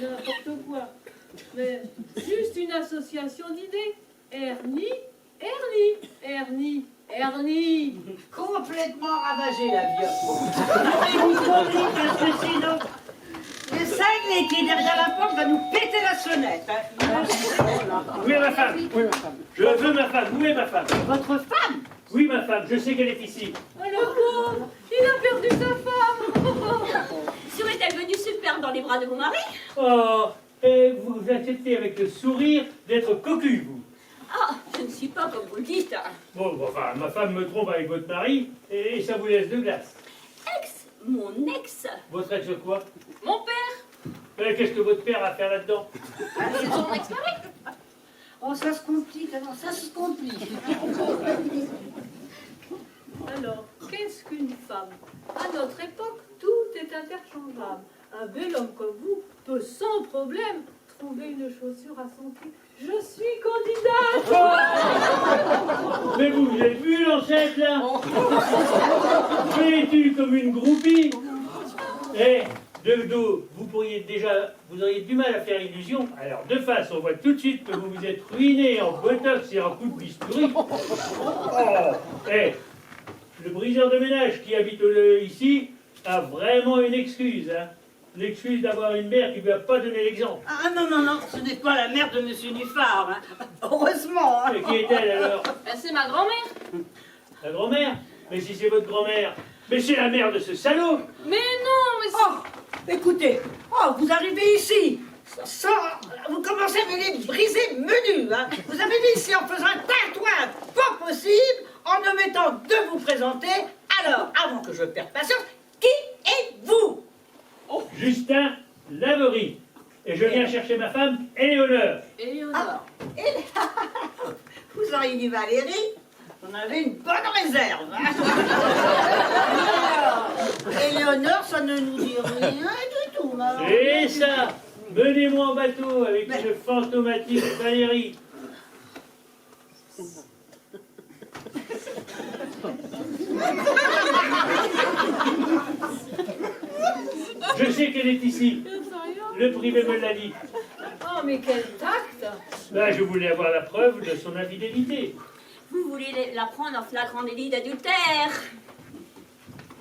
n'importe quoi. Mais juste une association d'idées. Ernie. Complètement ravagé, la vieille. Vous compris, parce que sinon, le cinglé qui est derrière la porte va nous péter la sonnette, hein. Où est ma femme? Je veux ma femme. Où est ma femme? Votre femme? Oui, ma femme. Je sais qu'elle est ici. Oh le pauvre, il a perdu sa femme. Serait-elle venue se perdre dans les bras de mon mari? Oh, et vous acceptez avec le sourire d'être cocu, vous. Ah, je ne suis pas comme vous le dites. Hein. Bon, enfin, ma femme me trompe avec votre mari et ça vous laisse de glace. Mon ex. Votre ex quoi? Mon père. Qu'est-ce que votre père a à faire là-dedans? C'est son ex-mari. Oh, ça se complique, alors ça se complique. Alors, qu'est-ce qu'une femme? À notre époque, tout est interchangeable. un bel homme comme vous peut sans problème trouver une chaussure à son pied. Je suis candidate. Mais vous avez vu l'ancêtre là? Vêtue comme une groupie. Eh, de dos, vous auriez du mal à faire illusion. Alors de face, on voit tout de suite que vous vous êtes ruiné en botox et en coup de bistouri. Oh, eh, le briseur de ménage qui habite ici a vraiment une excuse, hein. L'excuse d'avoir une mère qui ne lui a pas donné l'exemple. Ah non, non, non, ce n'est pas la mère de Monsieur Nuffard, hein. Heureusement. Hein. Et qui est-elle alors? Ben, c'est ma grand-mère. La grand-mère? Mais si c'est votre grand-mère, mais c'est la mère de ce salaud! Mais non, mais c'est... Oh, écoutez, oh, vous arrivez ici, vous commencez à me les briser menus, hein. Vous arrivez ici en faisant un tatouage pas possible, en omettant de vous présenter. Alors, avant que je perde patience, qui êtes-vous? Justin Laverie. Et je viens chercher ma femme, Éléonore. Éléonore. Vous auriez dit Valérie, on avait une bonne réserve. Hein. Éléonore, ça ne nous dit rien du tout. C'est ça. Menez-moi en bateau avec une fantomatique Valérie. Je sais qu'elle est ici. Le privé me l'a dit. Oh, mais quel tact. Là, je voulais avoir la preuve de son infidélité. Vous voulez la prendre en flagrant délit d'adultère?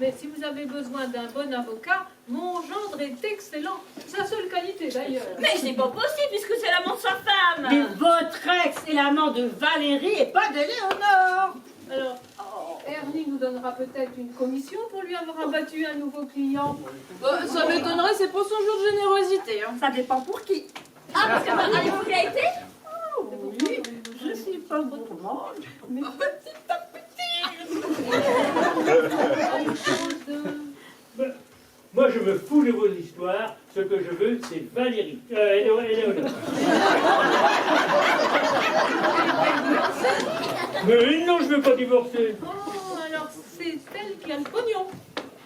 Mais si vous avez besoin d'un bon avocat, mon gendre est excellent. Sa seule qualité d'ailleurs. Mais c'est pas possible puisque c'est l'amant de sa femme. Mais votre ex est l'amant de Valérie et pas d'Éléonore. Alors, Ernie nous donnera peut-être une commission pour lui avoir abattu un nouveau client. Ça m'étonnerait, c'est pour son jour de générosité. Hein. Ça dépend pour qui. Ah, parce que avez-vous qui a été? Oui, je suis pas gourmande, mais petit à petit. Ben, moi, je me fous de vos histoires. Ce que je veux, c'est Valérie. Éléonore. Mais non, je veux pas divorcer. Oh, alors c'est celle qui a le pognon.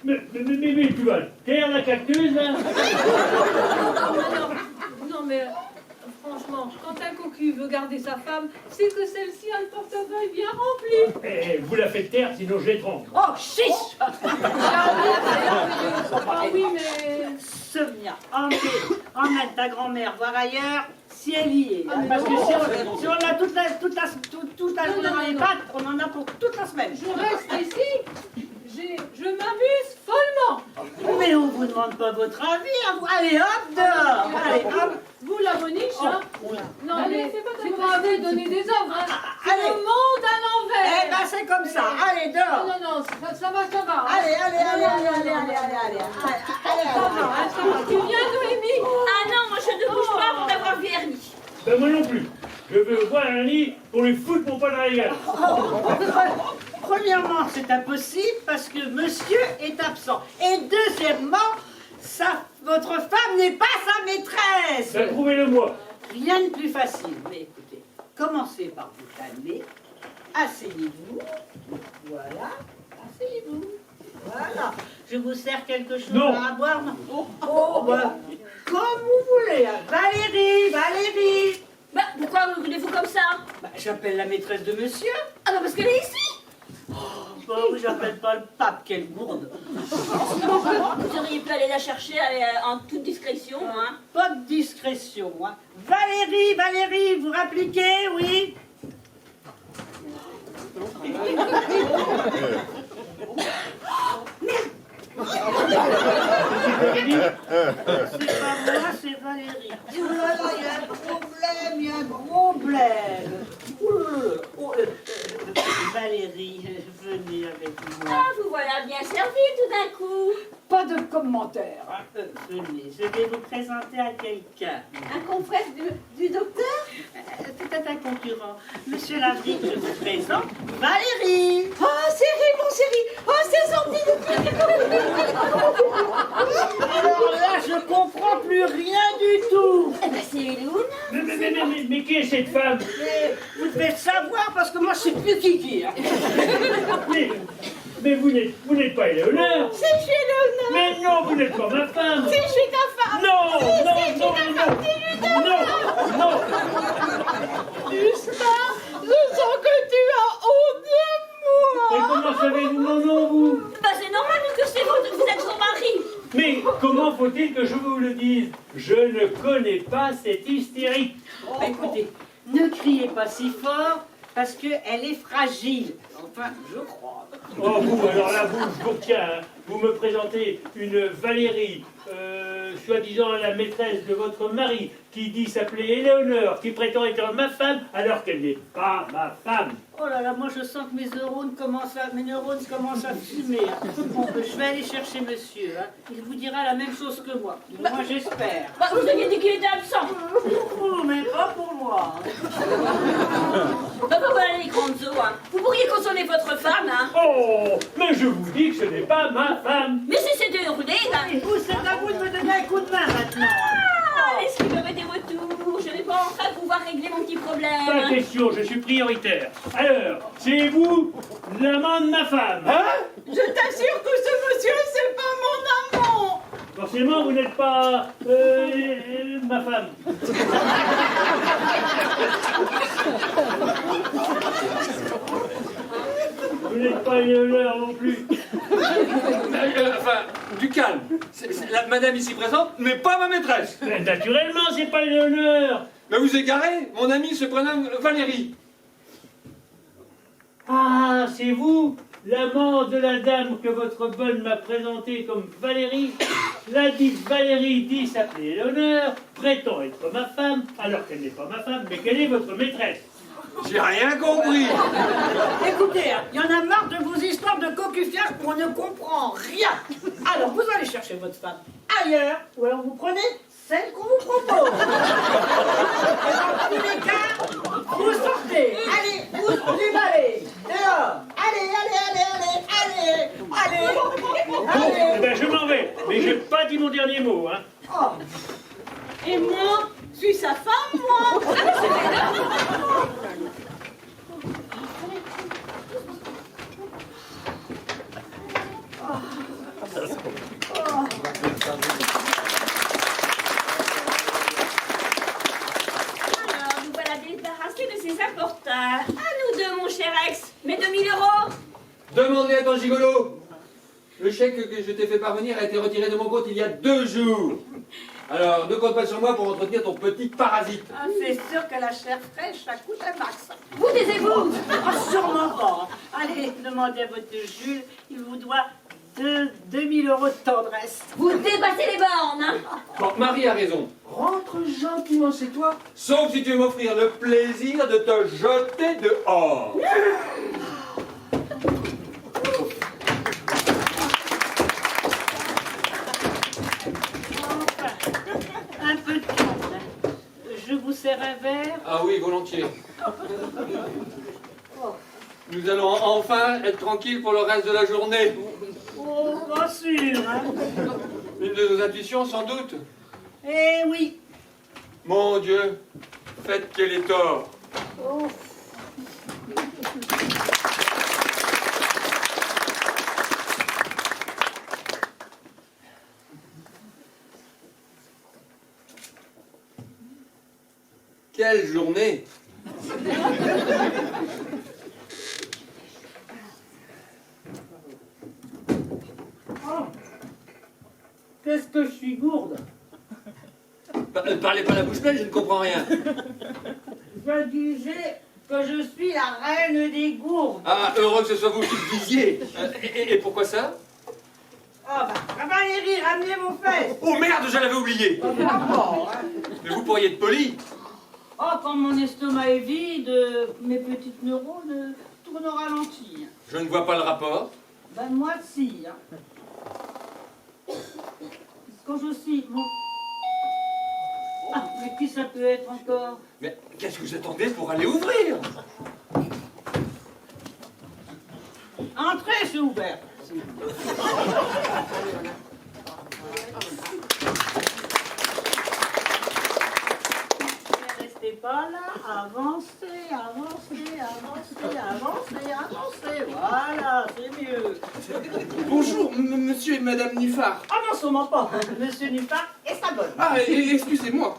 Mais tu vas taire la cactus, là? Non, mais franchement, quand un cocu veut garder sa femme, c'est que celle-ci a le portefeuille bien rempli. Eh, vous la faites taire, sinon je l'étrangle. Oh, chiche. Ah oui, mais... Sonia, emmène ta grand-mère voir ailleurs si elle y est. Parce que si on a toute la journée dans les pattes, on en a pour toute la semaine. Je reste ici. Je m'amuse follement. Mais on vous demande pas votre avis. Hein. Allez, hop, dehors. Allez, hop. Vous, la boniche, hein? Non, mais c'est pas à vous de donner des ordres, hein? C'est allez. le monde à Eh l'envers. ben, c'est comme ça. Allez, dehors. Non, ça va. Hein. Allez. Ça va. Tu viens, Noémie? Ah non, moi je ne bouge pas pour d'avoir vu Ernie. Ben moi non plus. Je veux voir Ernie pour lui foutre mon pas dans la gueule. Premièrement, c'est impossible parce que monsieur est absent. Et deuxièmement, votre femme n'est pas sa maîtresse. Ben trouvez-le-moi. Rien de plus facile. Mais écoutez, commencez par vous calmer. Asseyez-vous. Voilà. Asseyez-vous. Voilà. Je vous sers quelque chose Non. à boire? Non. Oh, bah, comme vous voulez. Hein. Valérie. Bah, pourquoi voulez-vous comme ça? Bah, j'appelle la maîtresse de monsieur. Ah non, parce qu'elle est ici. Bon, j'appelle pas le pape, quelle gourde. Vous auriez pu aller la chercher en toute discrétion, hein. Pas de discrétion, hein. Valérie, vous rappliquez, oui? C'est pas moi, c'est Valérie. Oh là là, il y a un problème. Valérie, venez avec moi. Ah, vous voilà bien servi tout d'un coup. Pas de commentaires. Hein. Venez, je vais vous présenter à quelqu'un. Un confrère du docteur? Peut-être un concurrent. Monsieur Laverie, je vous présente Valérie. Oh, chérie, mon chéri. Oh, c'est gentil. Alors là, je comprends plus rien du tout. Eh ben, c'est Léona. Mais qui est cette femme? Mais vous devez le savoir parce que moi, je sais plus qui est. Hein. Mais vous n'êtes pas Éléonore. Si, je suis Éléonore. Mais non, vous n'êtes pas ma femme. Si, je suis ta femme. Non, Si, non, si, je suis non, ta femme. Si, je suis ta non, femme. non. Justin, je sens que tu as honte de Et moi. comment savez-vous mon nom, vous? Bah c'est normal que c'est vous êtes son mari. Mais comment faut-il que je vous le dise? Je ne connais pas cette hystérie. Bah, écoutez, ne criez pas si fort parce qu'elle est fragile. Enfin, je crois. Oh, vous, alors là, je vous retiens, hein. Vous me présentez une Valérie, soi-disant la maîtresse de votre mari, qui dit s'appeler Éléonore, qui prétend être ma femme, alors qu'elle n'est pas ma femme. Oh là là, moi je sens que mes neurones commencent à fumer. Hein. Bon, je vais aller chercher monsieur. Hein. Il vous dira la même chose que moi. Moi j'espère. Bah vous aviez dit qu'il était absent. Oh, mais pas pour moi. Bah voilà les grandes eaux, hein. Vous pourriez consoler votre femme, hein. Oh, mais je vous dis que ce n'est pas ma femme. Mais cessez de hurler, là. Et vous, c'est à vous de me donner un coup de main maintenant. Ah, est-ce qu'il me met des retours? Je n'ai pas enfin pouvoir régler mon petit problème. Pas question, je suis prioritaire. Alors, c'est vous, l'amant de ma femme. Hein? Je t'assure que ce monsieur, c'est pas mon amant. Forcément, vous n'êtes pas ma femme. Vous n'êtes pas Éléonore non plus. Enfin, du calme. La madame ici présente n'est pas ma maîtresse. Mais naturellement, c'est pas Éléonore. Mais vous égarez, mon ami se prénomme Valérie. Ah, c'est vous, l'amant de la dame que votre bonne m'a présentée comme Valérie. La dite Valérie dit s'appeler Éléonore, prétend être ma femme, alors qu'elle n'est pas ma femme, mais qu'elle est votre maîtresse. J'ai rien compris. Écoutez, il y en a marre de vos histoires de cocufiage où on ne comprend rien. Alors vous allez chercher votre femme ailleurs, ou alors vous prenez celle qu'on vous propose. Et dans tous les cas, vous sortez. Allez, vous libérez. Dehors. Allez, allez. Eh ben, je m'en vais, mais j'ai pas dit mon dernier mot, hein. Oh. Et moi, je suis sa femme, moi. Alors, nous voilà débarrassés de ces apportages. À nous deux, mon cher ex. Mes 2000 €. Demandez à ton gigolo. Le chèque que je t'ai fait parvenir a été retiré de mon compte il y a 2 jours. Alors, ne compte pas sur moi pour entretenir ton petit parasite. Ah, c'est sûr que la chair fraîche, ça coûte un max. Vous taisez-vous. Ah, sûrement pas. Allez, demandez à votre Jules, il vous doit 2000 € de tendresse. Vous dépassez les bornes, hein. Bon, Marie a raison. Rentre gentiment chez toi. Sauf si tu veux m'offrir le plaisir de te jeter dehors. Un peu de temps. Je vous sers un verre. Ah oui, volontiers. Nous allons enfin être tranquilles pour le reste de la journée. Oh, pas sûr, hein. Une de nos intuitions, sans doute. Eh oui. Mon Dieu, faites qu'elle est tort. Oh. Quelle journée! Oh. Qu'est-ce que je suis gourde. Parlez pas la bouche pleine, je ne comprends rien. Je disais que je suis la reine des gourdes. Ah, heureux que ce soit vous qui le disiez. Et pourquoi ça? Ah bah, Valérie, ramenez vos fesses. Oh merde, je l'avais oublié. Hein. Mais vous pourriez être poli. Oh, quand mon estomac est vide, mes petites neurones tournent au ralenti. Je ne vois pas le rapport. Ben moi si. Hein. Quand je suis... Bon. Ah, mais qui ça peut être encore? Mais qu'est-ce que vous attendez pour aller ouvrir? Entrez, c'est ouvert. Ne restez pas là, avancez. Voilà, c'est mieux. Bonjour, monsieur et madame Nuffard. Ah non, sûrement pas. Monsieur Nuffard et sa bonne. Ah, excusez-moi.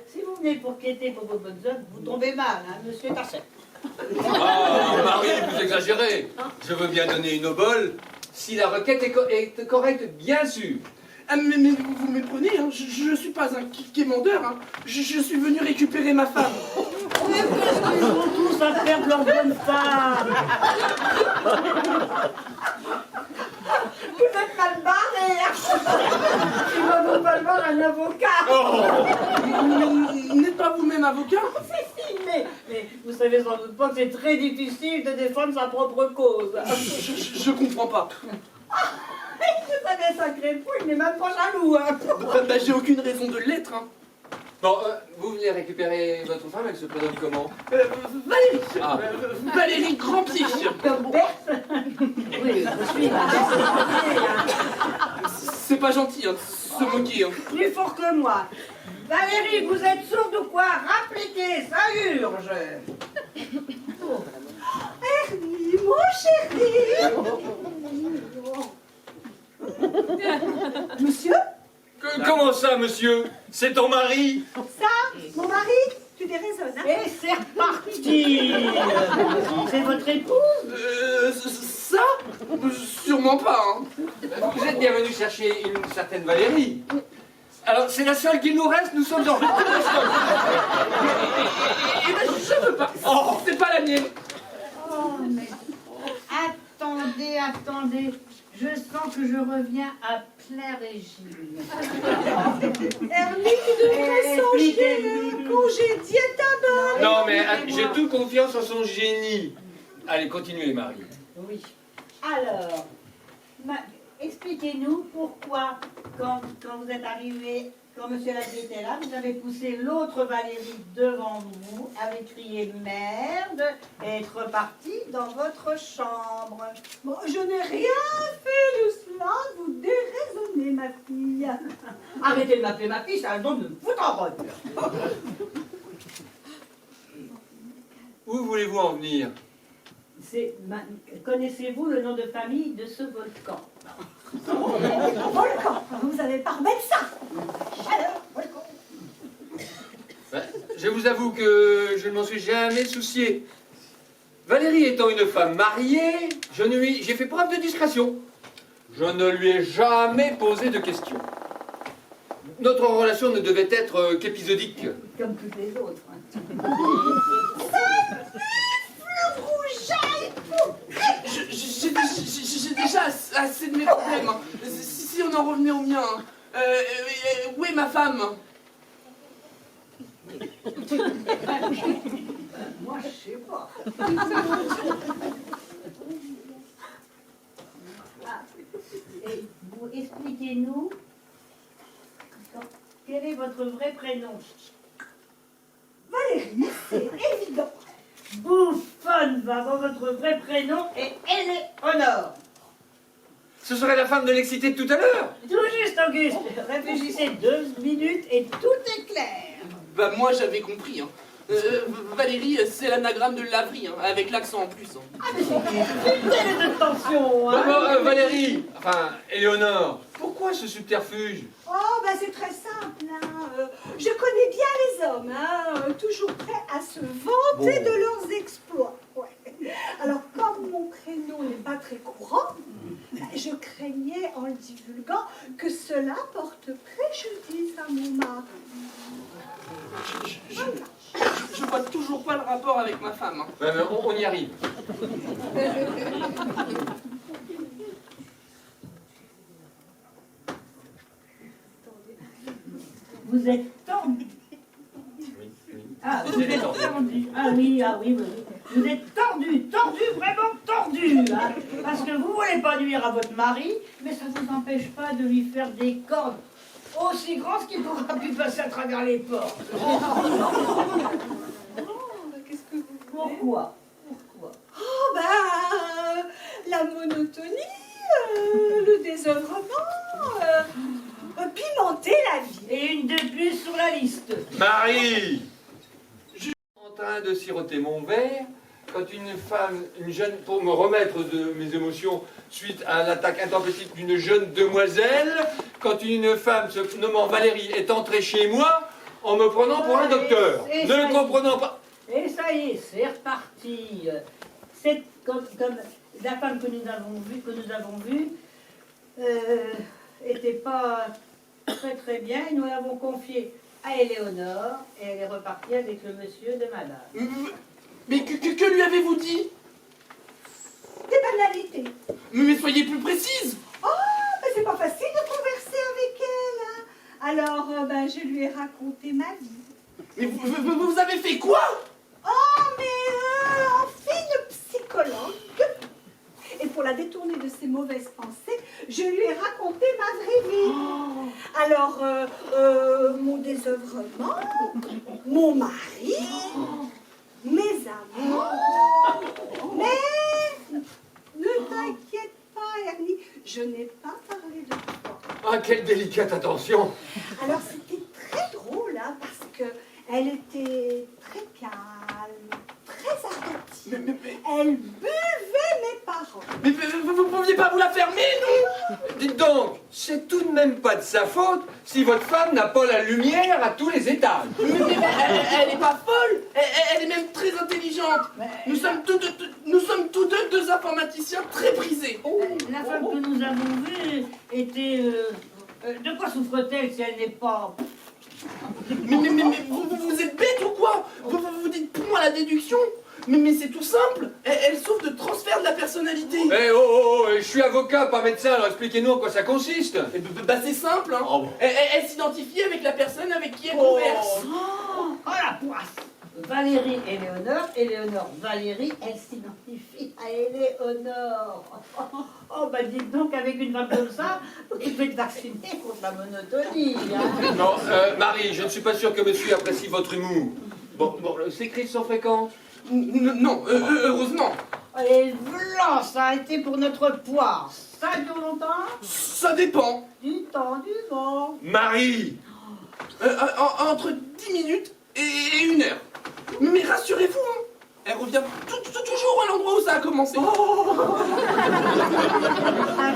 Si vous venez pour quêter pour vos bonnes œuvres, vous tombez mal, hein, monsieur est à sec. Ah, Marie, vous exagérez. Je veux bien donner une obole si la requête est correcte, bien sûr. Ah, mais vous me prenez, hein. Je ne suis pas un quémandeur, hein. Je suis venu récupérer ma femme. Ils vont tous à perdre leur bonne femme. Vous êtes mal barré, hein. Il va vous falloir un avocat. N'êtes pas vous-même avocat? Si, mais vous savez sans doute pas que c'est très difficile de défendre sa propre cause. Je comprends pas. Vous savez, sacré fou, il n'est même pas jaloux, hein. Bah, j'ai aucune raison de l'être, hein. Bon, vous venez récupérer votre femme, elle se prénomme comment? Valérie. Ah. Valérie Grandpied. Comme Berthe. Oui, je suis la C'est pas gentil, hein, de se moquer, hein. Plus fort que moi. Valérie, vous êtes sourde ou quoi? Rappliquez, ça urge. Ernie, mon chéri. Monsieur? Comment ça, monsieur? C'est ton mari? Ça, mon mari, tu déraisonnes, hein? Et c'est reparti. C'est votre épouse? Ça? Sûrement pas, hein. Vous êtes bien venu chercher une certaine Valérie. Alors, c'est la seule qu'il nous reste, nous sommes en Eh ben, je veux pas. Oh. C'est pas la mienne. Oh, mais attendez. Je sens que je reviens à plein régime. Ernie, tu devrais songer congédier ta bonne. Non, mais j'ai toute confiance en son génie. Allez, continuez, Marie. Oui. Alors, expliquez-nous pourquoi, quand vous êtes arrivé, quand M. Labbé était là, vous avez poussé l'autre Valérie devant vous, avez crié merde et êtes reparti dans votre chambre. Bon, je n'ai rien fait de cela, vous déraisonnez, ma fille. Arrêtez de m'appeler ma fille, ça a le nom de me foutre en route. Où voulez-vous en venir? Connaissez-vous le nom de famille de ce volcan? Volcan, vous avez pas remettre ça. Alors, volcan. Je vous avoue que je ne m'en suis jamais soucié. Valérie étant une femme mariée, j'ai fait preuve de discrétion. Je ne lui ai jamais posé de questions. Notre relation ne devait être qu'épisodique. Comme toutes les autres. Hein. J'ai déjà assez de mes problèmes, hein. Si on en revenait au mien, hein. Où est ma femme? Moi, je sais pas. Et vous expliquez-nous quel est votre vrai prénom? Valérie, c'est évident. Bouffonne, maman, votre vrai prénom est Éléonore. Ce serait la femme de l'excité de tout à l'heure. Tout juste, Auguste. Réfléchissez 2 minutes et tout est clair. Bah, moi, j'avais compris, hein. Valérie, c'est l'anagramme de Lavry, hein, avec l'accent en plus, hein. Ah, mais c'est une tension, hein. Bon, Valérie, enfin, Éléonore, pourquoi ce subterfuge? Oh, ben c'est très simple, hein. Je connais bien les hommes, hein, toujours prêts à se vanter de leurs exploits. Ouais. Alors, comme mon prénom n'est pas très courant, je craignais en le divulguant que cela porte préjudice à mon mari. Je vois toujours pas le rapport avec ma femme, hein. Ouais, mais on y arrive. Vous êtes tendu. Ah, vous êtes tendu. Ah oui. Vous êtes tendu, vraiment tendu. Hein, parce que vous voulez pas nuire à votre mari, mais ça ne vous empêche pas de lui faire des cordes aussi grandes qu'il pourra plus passer à travers les portes. Qu'est-ce que vous voulez? Pourquoi? Oh, ben, la monotonie, le désœuvrement, pimenter la vie. Et une de plus sur la liste. Marie! Je suis en train de siroter mon verre quand une femme, une jeune, pour me remettre de mes émotions suite à l'attaque intempestive d'une jeune demoiselle, quand une femme se nommant Valérie est entrée chez moi en me prenant pour un docteur, ne le comprenant pas. Et ça y est, c'est reparti. C'est comme la femme que nous avons vue, était pas très bien. Nous l'avons confiée à Éléonore et elle est repartie avec le monsieur de madame. Mais que lui avez-vous dit? Des banalités. Mais soyez plus précise. Oh, mais c'est pas facile de converser avec elle. Hein. Alors, je lui ai raconté ma vie. Mais vous avez fait quoi? Oh, mais en fine psychologue. Et pour la détourner de ses mauvaises pensées, je lui ai raconté ma vraie vie. Oh. Alors, mon désœuvrement, mon mari, mes amours. Mais ne t'inquiète pas, Ernie, je n'ai pas parlé de toi. Ah, quelle délicate attention! Alors, c'était très drôle, hein, parce que elle était très calme, très attentive. Elle buvait mes paroles. Mais vous pouviez pas vous la fermer, non? Dites donc, c'est tout de même pas de sa faute si votre femme n'a pas la lumière à tous les étages. Mais elle est pas folle. Elle est même très intelligente. Nous sommes tous deux informaticiens très prisés. La femme que nous avons vue était... de quoi souffre-t-elle si elle n'est pas... Mais vous êtes bête ou quoi? Vous dites pour moi la déduction? Mais c'est tout simple. Elle souffre de transfert de la personnalité. Eh oh, je suis avocat, pas médecin, alors expliquez-nous en quoi ça consiste. C'est simple, hein. Oh, bon. Elle s'identifie avec la personne avec qui elle converse. Oh la poisse! Valérie Éléonore, Éléonore Valérie, elle s'identifie à Éléonore. Oh dites donc, avec une femme comme ça, vous pouvez te vacciner contre la monotonie. Hein. Non, Marie, je ne suis pas sûr que monsieur apprécie votre humour. Bon, ces crises sont fréquentes? Non, heureusement. Et blanc, ça a été pour notre poire. Ça dure longtemps? Ça dépend. Du temps, du vent. Marie! Entre 10 minutes et 1 heure. Mais rassurez-vous, hein, elle revient toujours à l'endroit où ça a commencé. Ça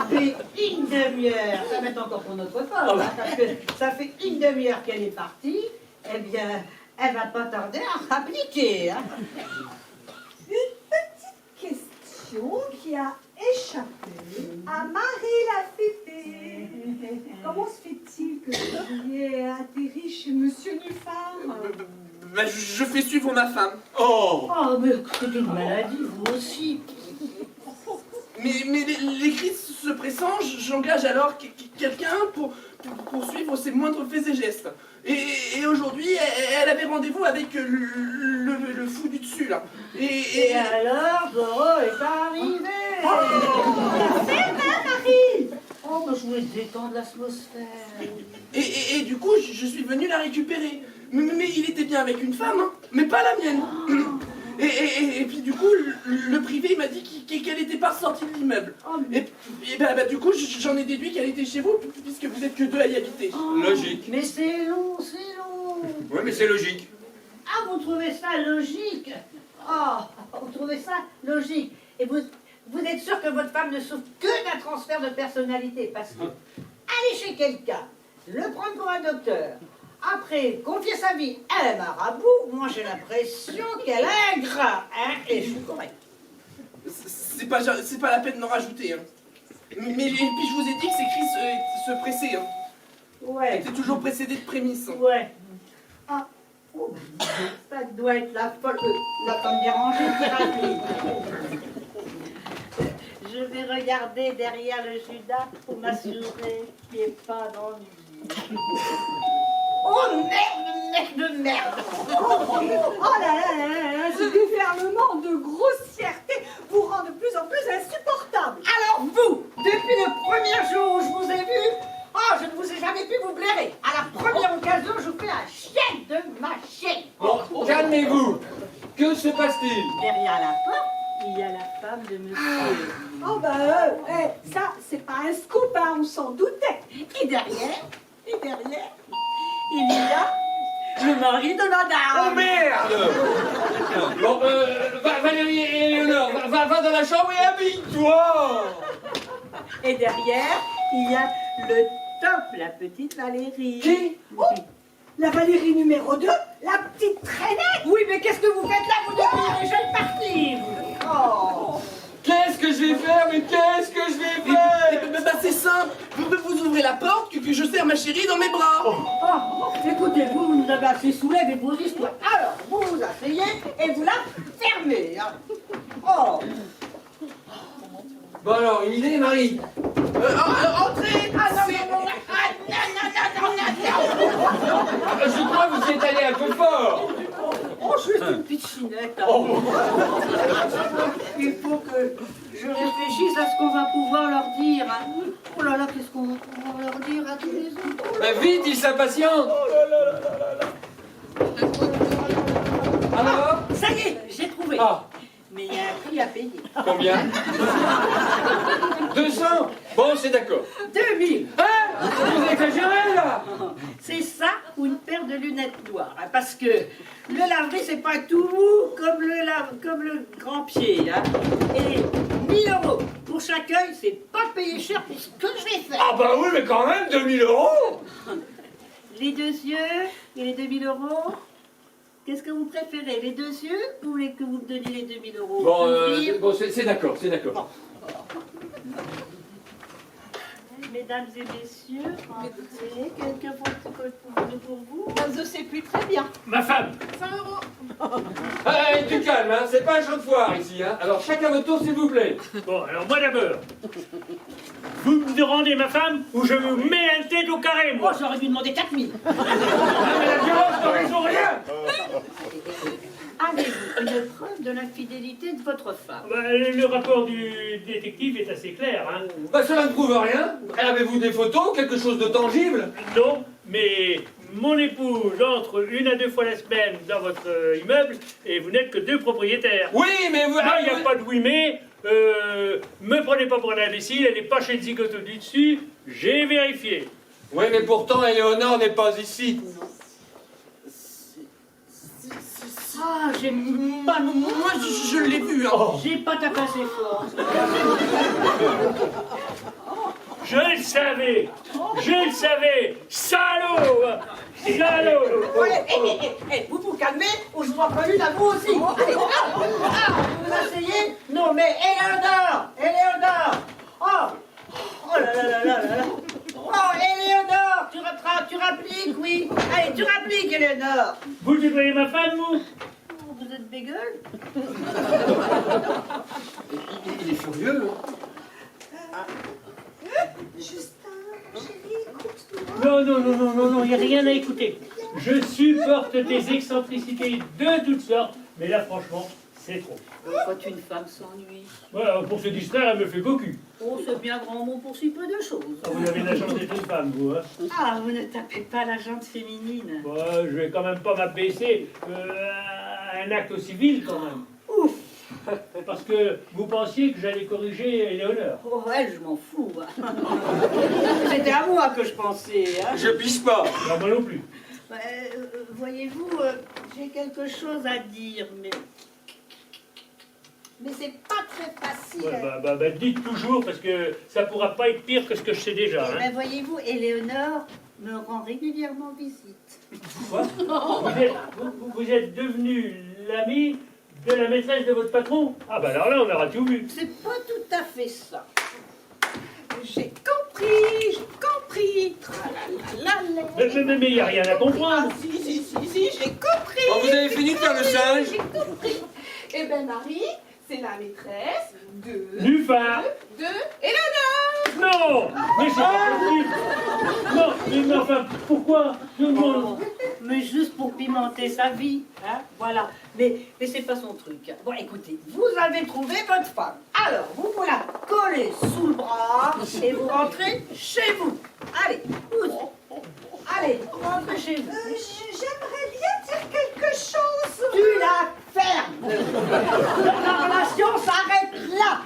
fait une demi-heure. Ça va être encore pour notre femme, hein, parce que ça fait une demi-heure qu'elle est partie. Eh bien, elle va pas tarder à appliquer. Hein. Une petite question qui a échappé à Marie la Fépé. Comment se fait-il que vous ayez atterri chez Monsieur Nuffard? Je fais suivre ma femme. Oh! Oh, mais c'est une maladie, vous aussi. Mais les crises se pressant, j'engage alors quelqu'un pour suivre ses moindres faits et gestes. Et aujourd'hui, elle avait rendez-vous avec le fou du dessus, là. Et alors, Doro est arrivé. C'est Marie. Oh, mais je voulais détendre l'atmosphère. Et du coup, je suis venu la récupérer. Mais il était bien avec une femme, hein, mais pas la mienne. Et puis du coup, le privé il m'a dit qu'elle n'était pas sortie de l'immeuble. Et du coup, j'en ai déduit qu'elle était chez vous, puisque vous êtes que 2 à y habiter. Logique. Mais c'est long, c'est long. Oui, mais c'est logique. Ah, vous trouvez ça logique? Oh, vous trouvez ça logique? Et vous êtes sûr que votre femme ne souffre que d'un transfert de personnalité? Parce que aller chez quelqu'un, le prendre pour un docteur, après confier sa vie à un marabout, moi j'ai l'impression qu'elle est ingrat, hein, et je suis correct. C'est pas la peine d'en rajouter. Hein. Mais et puis je vous ai dit que ces crises se pressaient. Hein. Ouais. C'était toujours précédé de prémices. Ouais. Ah, oh, ça doit être la folle. La femme dérangée qui rapide. Je vais regarder derrière le Judas pour m'assurer qu'il n'y ait pas d'ennui. Oh merde! Oh là, ce déferlement de grossièreté vous rend de plus en plus insupportable. Alors vous, depuis le premier jour où je vous ai vu, je ne vous ai jamais pu vous blairer. À la première occasion, je vous fais un chien de ma chienne. Bon, calmez-vous. Que se passe-t-il? Derrière la porte, il y a la femme de monsieur. Oh ça, c'est pas un scoop, hein, on s'en doutait. Et derrière, il y a le mari de Oh madame. merde! Bon, Valérie va dans la chambre et habille-toi. Et derrière, il y a le top, la petite Valérie. Qui? Oh, la Valérie numéro 2, la petite traînette. Oui, mais qu'est-ce que vous faites là? Vous devriez déjà être partie. Oh. Qu'est-ce que je vais faire? Mais qu'est-ce que je vais faire? Bah, c'est simple, vous ouvrez la porte que je serre ma chérie dans mes bras. Oh, écoutez, vous nous avez assez saoulés avec vos histoires. Alors, vous vous asseyez et vous la fermez. Hein. Oh. Bon alors, une idée, Marie? Entrez. Ah non, non, non, ah, non, non, non, non, non, non. Je crois que vous y êtes allé un peu fort. Oh, je suis une pitchinette. Hein. Il faut que je réfléchisse à ce qu'on va pouvoir leur dire. Hein. Oh là là, qu'est-ce qu'on va pouvoir leur dire à tous les autres? Bah, vite, ils s'impatientent. Alors? Ça y est, j'ai trouvé. Ah, Mais il y a un prix à payer. combien? 200. Bon, c'est d'accord. 2000. Hein? Vous exagérez, là. C'est ça ou une paire de lunettes noires. Hein, parce que le laverie, c'est pas tout mou comme le grand pied. Hein. Et 1000 € pour chaque œil, c'est pas payé cher pour ce que je vais faire. Ah bah oui, mais quand même, 2000 €. Les deux yeux et les 2000 €. Qu'est-ce que vous préférez, les deux yeux ou que vous me donniez les 2000 €? Bon, c'est d'accord, c'est d'accord. Mesdames et messieurs, entrez. Quelqu'un pour vous? Je sais plus très bien. Ma femme. 100 €. Allez, du calme, hein. C'est pas un champ de foire ici, hein. Alors chacun votre tour, s'il vous plaît. Bon, alors moi d'abord. Vous me rendez ma femme ou je me mets un tête au carré, Oh, moi. j'aurais dû demander 4000. Ah, mais la violence ne résout rien. Avez-vous une preuve de l'infidélité de votre femme? Bah, le rapport du détective est assez clair, hein. Bah cela ne prouve rien. Avez-vous des photos, quelque chose de tangible? Non, mais mon épouse entre 1 à 2 fois la semaine dans votre immeuble et vous n'êtes que 2 propriétaires. Oui, mais vous... Là, il n'y a pas de oui mais. Me prenez pas pour un imbécile, elle n'est pas chez le zigoto du dessus, j'ai vérifié. Oui, mais pourtant, Éléonore n'est pas ici. Ah, j'ai pas... Moi, je l'ai vu. Hein. J'ai pas tapé assez fort. Je le savais, salaud, salaud. Vous vous calmez ou je vous en préviens à vous aussi. Allez, vous vous asseyez? Non, mais Éléonore. Oh là là là là là là. Oh, Éléonore, tu rappliques, oui. Allez, tu rappliques, Éléonore. Vous tutoyez ma femme, vous? Vous êtes bégueule? Il est furieux, hein. Justin, chérie, écoute-moi. Non, il n'y a rien à écouter. Je supporte tes excentricités de toutes sortes, mais là, franchement, c'est trop. Quand une femme s'ennuie. Voilà, pour se distraire, elle me fait cocu. Oh, c'est bien grand mot pour si peu de choses. Ah, vous avez de la chance d'être une femme, vous, hein. Ah, vous ne tapez pas la jante féminine. Bon, je vais quand même pas m'abaisser à un acte aussi vil, quand même. Ouf. Parce que vous pensiez que j'allais corriger Éléonore. Oh, elle, je m'en fous. Hein. C'était à moi que je pensais. Hein. Je pisse pas. Non, moi non plus. Voyez-vous, j'ai quelque chose à dire, mais c'est pas très facile. Ouais, dites toujours, parce que ça pourra pas être pire que ce que je sais déjà. Eh Hein. ben, voyez-vous, Éléonore me rend régulièrement visite. Quoi? Vous êtes devenu l'ami de la maîtresse de votre patron? Ah bah alors là, on aura tout vu. C'est pas tout à fait ça. J'ai compris. Tralalala. Mais il n'y a rien à comprendre. Ah, si, j'ai compris. Bon, vous avez fini de faire le singe? J'ai compris. Eh ben, Marie, c'est la maîtresse Du phare. de Éléonore. Non, mais c'est pas possible. Non, mais enfin, pourquoi tout le monde... Mais juste pour pimenter sa vie, hein, voilà. Mais c'est pas son truc. Bon, écoutez, vous avez trouvé votre femme. Alors, vous la collez sous le bras et vous rentrez chez vous. Allez, allez, rentrez chez vous. J'aimerais bien dire quelque chose. Tu la fermes. La relation s'arrête là.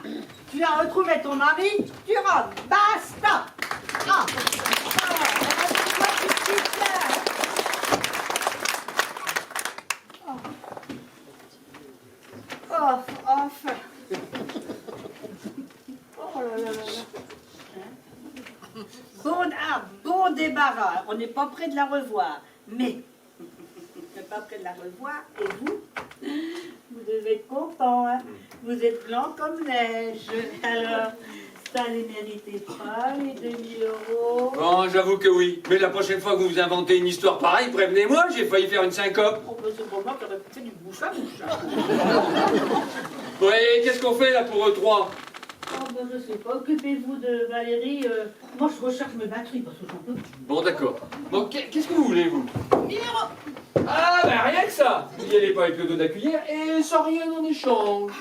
Tu as retrouvé ton mari, tu rentres. Basta. Ah. Enfin, Bon débarras. On n'est pas près de la revoir. Mais, on n'est pas près de la revoir. Et vous devez être content. Hein? Vous êtes blanc comme neige. Alors, ça ne les méritait pas, les 2000 €. Bon, j'avoue que oui. Mais la prochaine fois que vous inventez une histoire pareille, prévenez-moi, j'ai failli faire une syncope. Oh, ben, c'est pour moi qui aurait fait du bouche à bouche. Ouais, qu'est-ce qu'on fait là pour eux trois? Oh, ben, je sais pas. Occupez-vous de Valérie. Moi, je recharge mes batteries parce que j'en peux plus. Bon, d'accord. Bon, qu'est-ce que vous voulez, vous? 1000 €. Ah, ben rien que ça. Vous n'y allez pas avec le dos de la cuillère et sans rien en échange.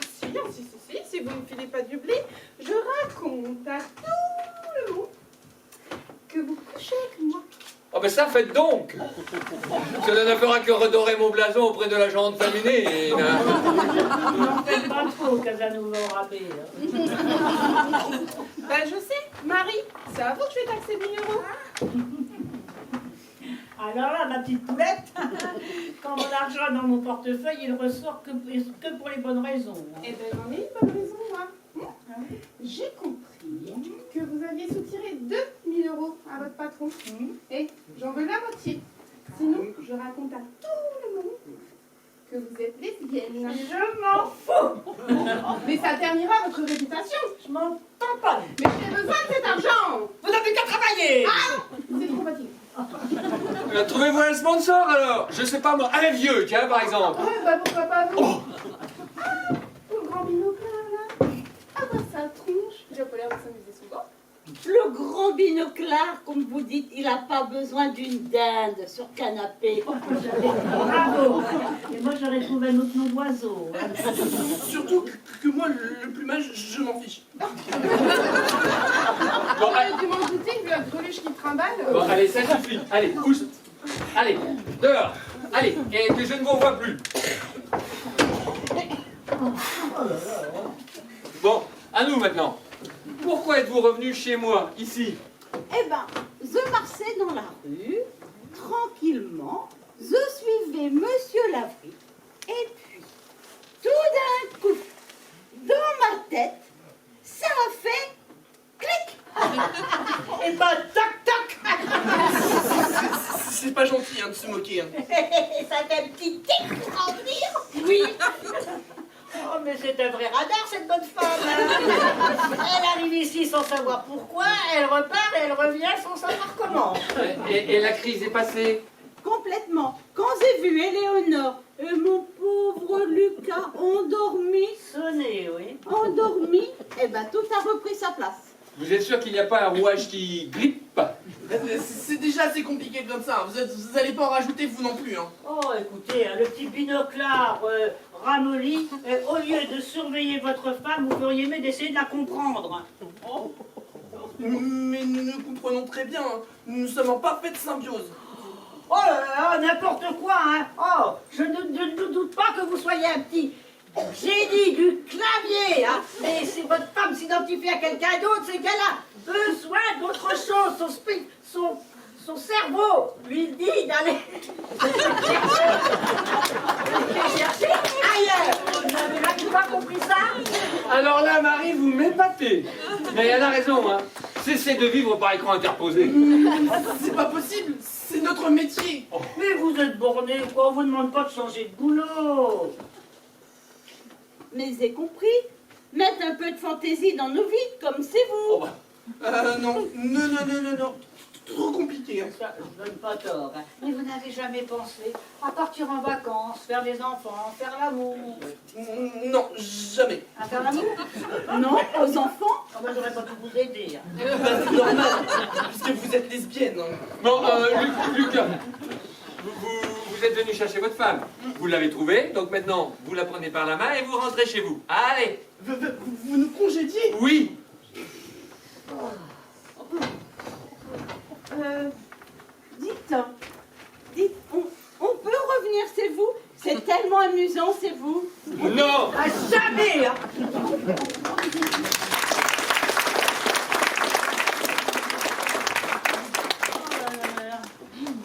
Si vous ne filez pas du blé, je raconte à tout le monde que vous couchez avec moi. Oh, ben ça, faites donc. Cela ne fera que redorer mon blason auprès de la gente féminine. Non, faites pas trop, Casanova au rabais. Ben je sais, Marie, c'est à vous que je vais taxer 1000 €. Alors là, ma petite poulette, quand mon argent est dans mon portefeuille, il ressort que pour les bonnes raisons. Eh ben j'en ai une bonne raison, moi. J'ai compris que vous aviez soutiré 2000 € à votre patron. Et j'en veux la moitié. Sinon, je raconte à tout le monde que vous êtes lesbienne. Je m'en fous. Mais ça ternira votre réputation. Je m'en tamponne. Mais j'ai besoin de cet argent. Vous n'avez qu'à travailler. Ah non, c'est trop facile. Trouvez-vous un sponsor alors? Je sais pas moi, un vieux, tiens, par exemple. Ouais, bah pourquoi pas vous. Oh. Ah, le grand binoclard là. Ah bah sa tronche. Il a pas l'air de s'amuser souvent. Le grand binoclard, comme vous dites, il n'a pas besoin d'une dinde sur canapé. Bravo. Et moi, j'aurais trouvé un autre nom d'oiseau. Surtout que moi, le plumage, je m'en fiche. Bon, Vous avez du monde boutique, vu la greluche qui trimballe. bon, allez, ça suffit. Allez, pousse. Allez, dehors. Allez, et que je ne vous vois plus. Bon, à nous maintenant. Pourquoi êtes-vous revenu chez moi, ici? Eh ben, je marchais dans la rue, tranquillement, je suivais Monsieur Lavry, et puis, tout d'un coup, dans ma tête, ça a fait clic. Et ben, tac, tac. C'est pas gentil hein, de se moquer. Hein. Ça fait un petit tic en dire. Oui. Oh, mais c'est un vrai radar, cette bonne femme. Elle arrive ici sans savoir pourquoi, elle repart et elle revient sans savoir comment. Et la crise est passée? Complètement. Quand j'ai vu Éléonore et mon pauvre Lucas Sonné, oui. endormi, eh ben tout a repris sa place. Vous êtes sûr qu'il n'y a pas un rouage qui grippe? C'est déjà assez compliqué comme ça. Vous allez pas en rajouter vous non plus. Hein. Oh, écoutez, le petit binoclard ramolli, au lieu de surveiller votre femme, vous feriez mieux d'essayer de la comprendre. Oh. Mais nous nous comprenons très bien. Hein. Nous sommes en parfaite symbiose. Oh là là, n'importe quoi, hein. Oh, je ne doute pas que vous soyez un petit génie du clavier, hein. Mais si votre femme s'identifie à quelqu'un d'autre, c'est qu'elle a besoin d'autre chose. Son cerveau lui dit d'aller chercher ailleurs. Vous n'avez pas compris ça? Alors là, Marie, vous m'épatez. Mais elle a raison, hein. Cessez de vivre par écran interposé. C'est pas possible. C'est notre métier. Mais vous êtes borné, quoi. On vous demande pas de changer de boulot. Mais j'ai compris. Mettre un peu de fantaisie dans nos vies, comme c'est vous. Oh, bah. Non. Trop compliqué. Hein. Ça, je donne pas tort. Hein. Mais vous n'avez jamais pensé à partir en vacances, faire des enfants, faire l'amour. Non, jamais. À faire l'amour? Non, aux enfants. Ah, moi, j'aurais pas pu vous aider. Hein. C'est normal, puisque vous êtes lesbienne. Hein. Bon, Lucas, vous êtes venu chercher votre femme. Vous l'avez trouvée, donc maintenant, vous la prenez par la main et vous rentrez chez vous. Allez! Vous nous congédiez? Oui! Dites, on peut revenir chez vous? C'est tellement amusant, c'est vous. Non! À jamais! Hein.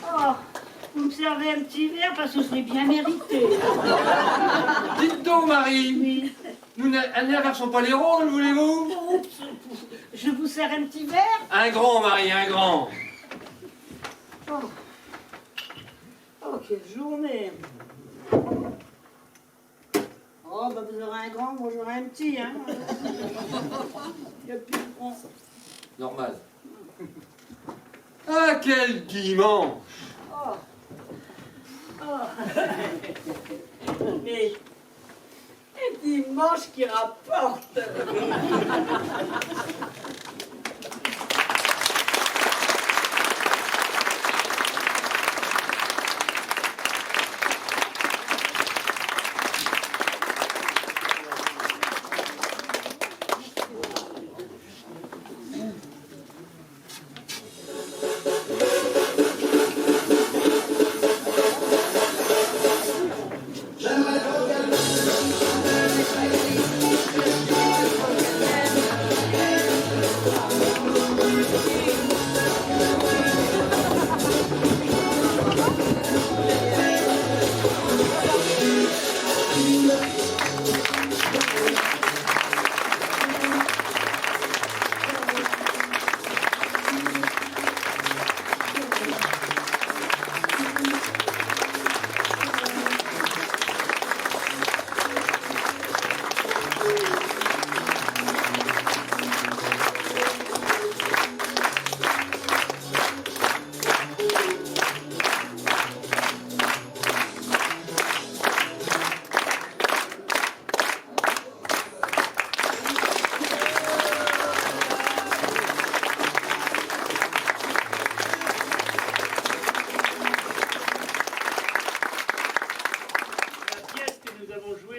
Oh, vous me servez un petit verre parce que je l'ai bien mérité. Dites donc, Marie! Oui. Nous un garçon pas les rôles, voulez-vous? Oups, je vous sers un petit verre? Un grand, Marie, un grand. Oh, oh quelle journée! Oh, bah vous aurez un grand, moi j'aurai un petit, hein. Il y a plus de grand. Normal. Ah, quel dimanche! Oh. Oh. Mais un dimanche qui rapporte.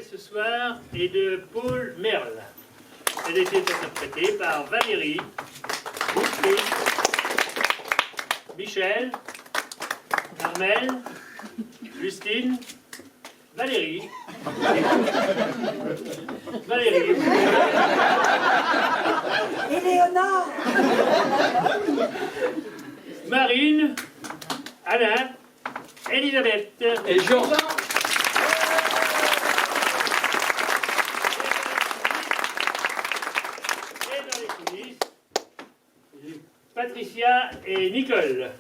Ce soir est de Paul Merle. Elle était interprétée par Valérie, Wilfried, Michel, Armel, Justine, Valérie, Valérie, Et Léonard? Marine, Alain, Elisabeth Et Jean. Patricia et Nicole.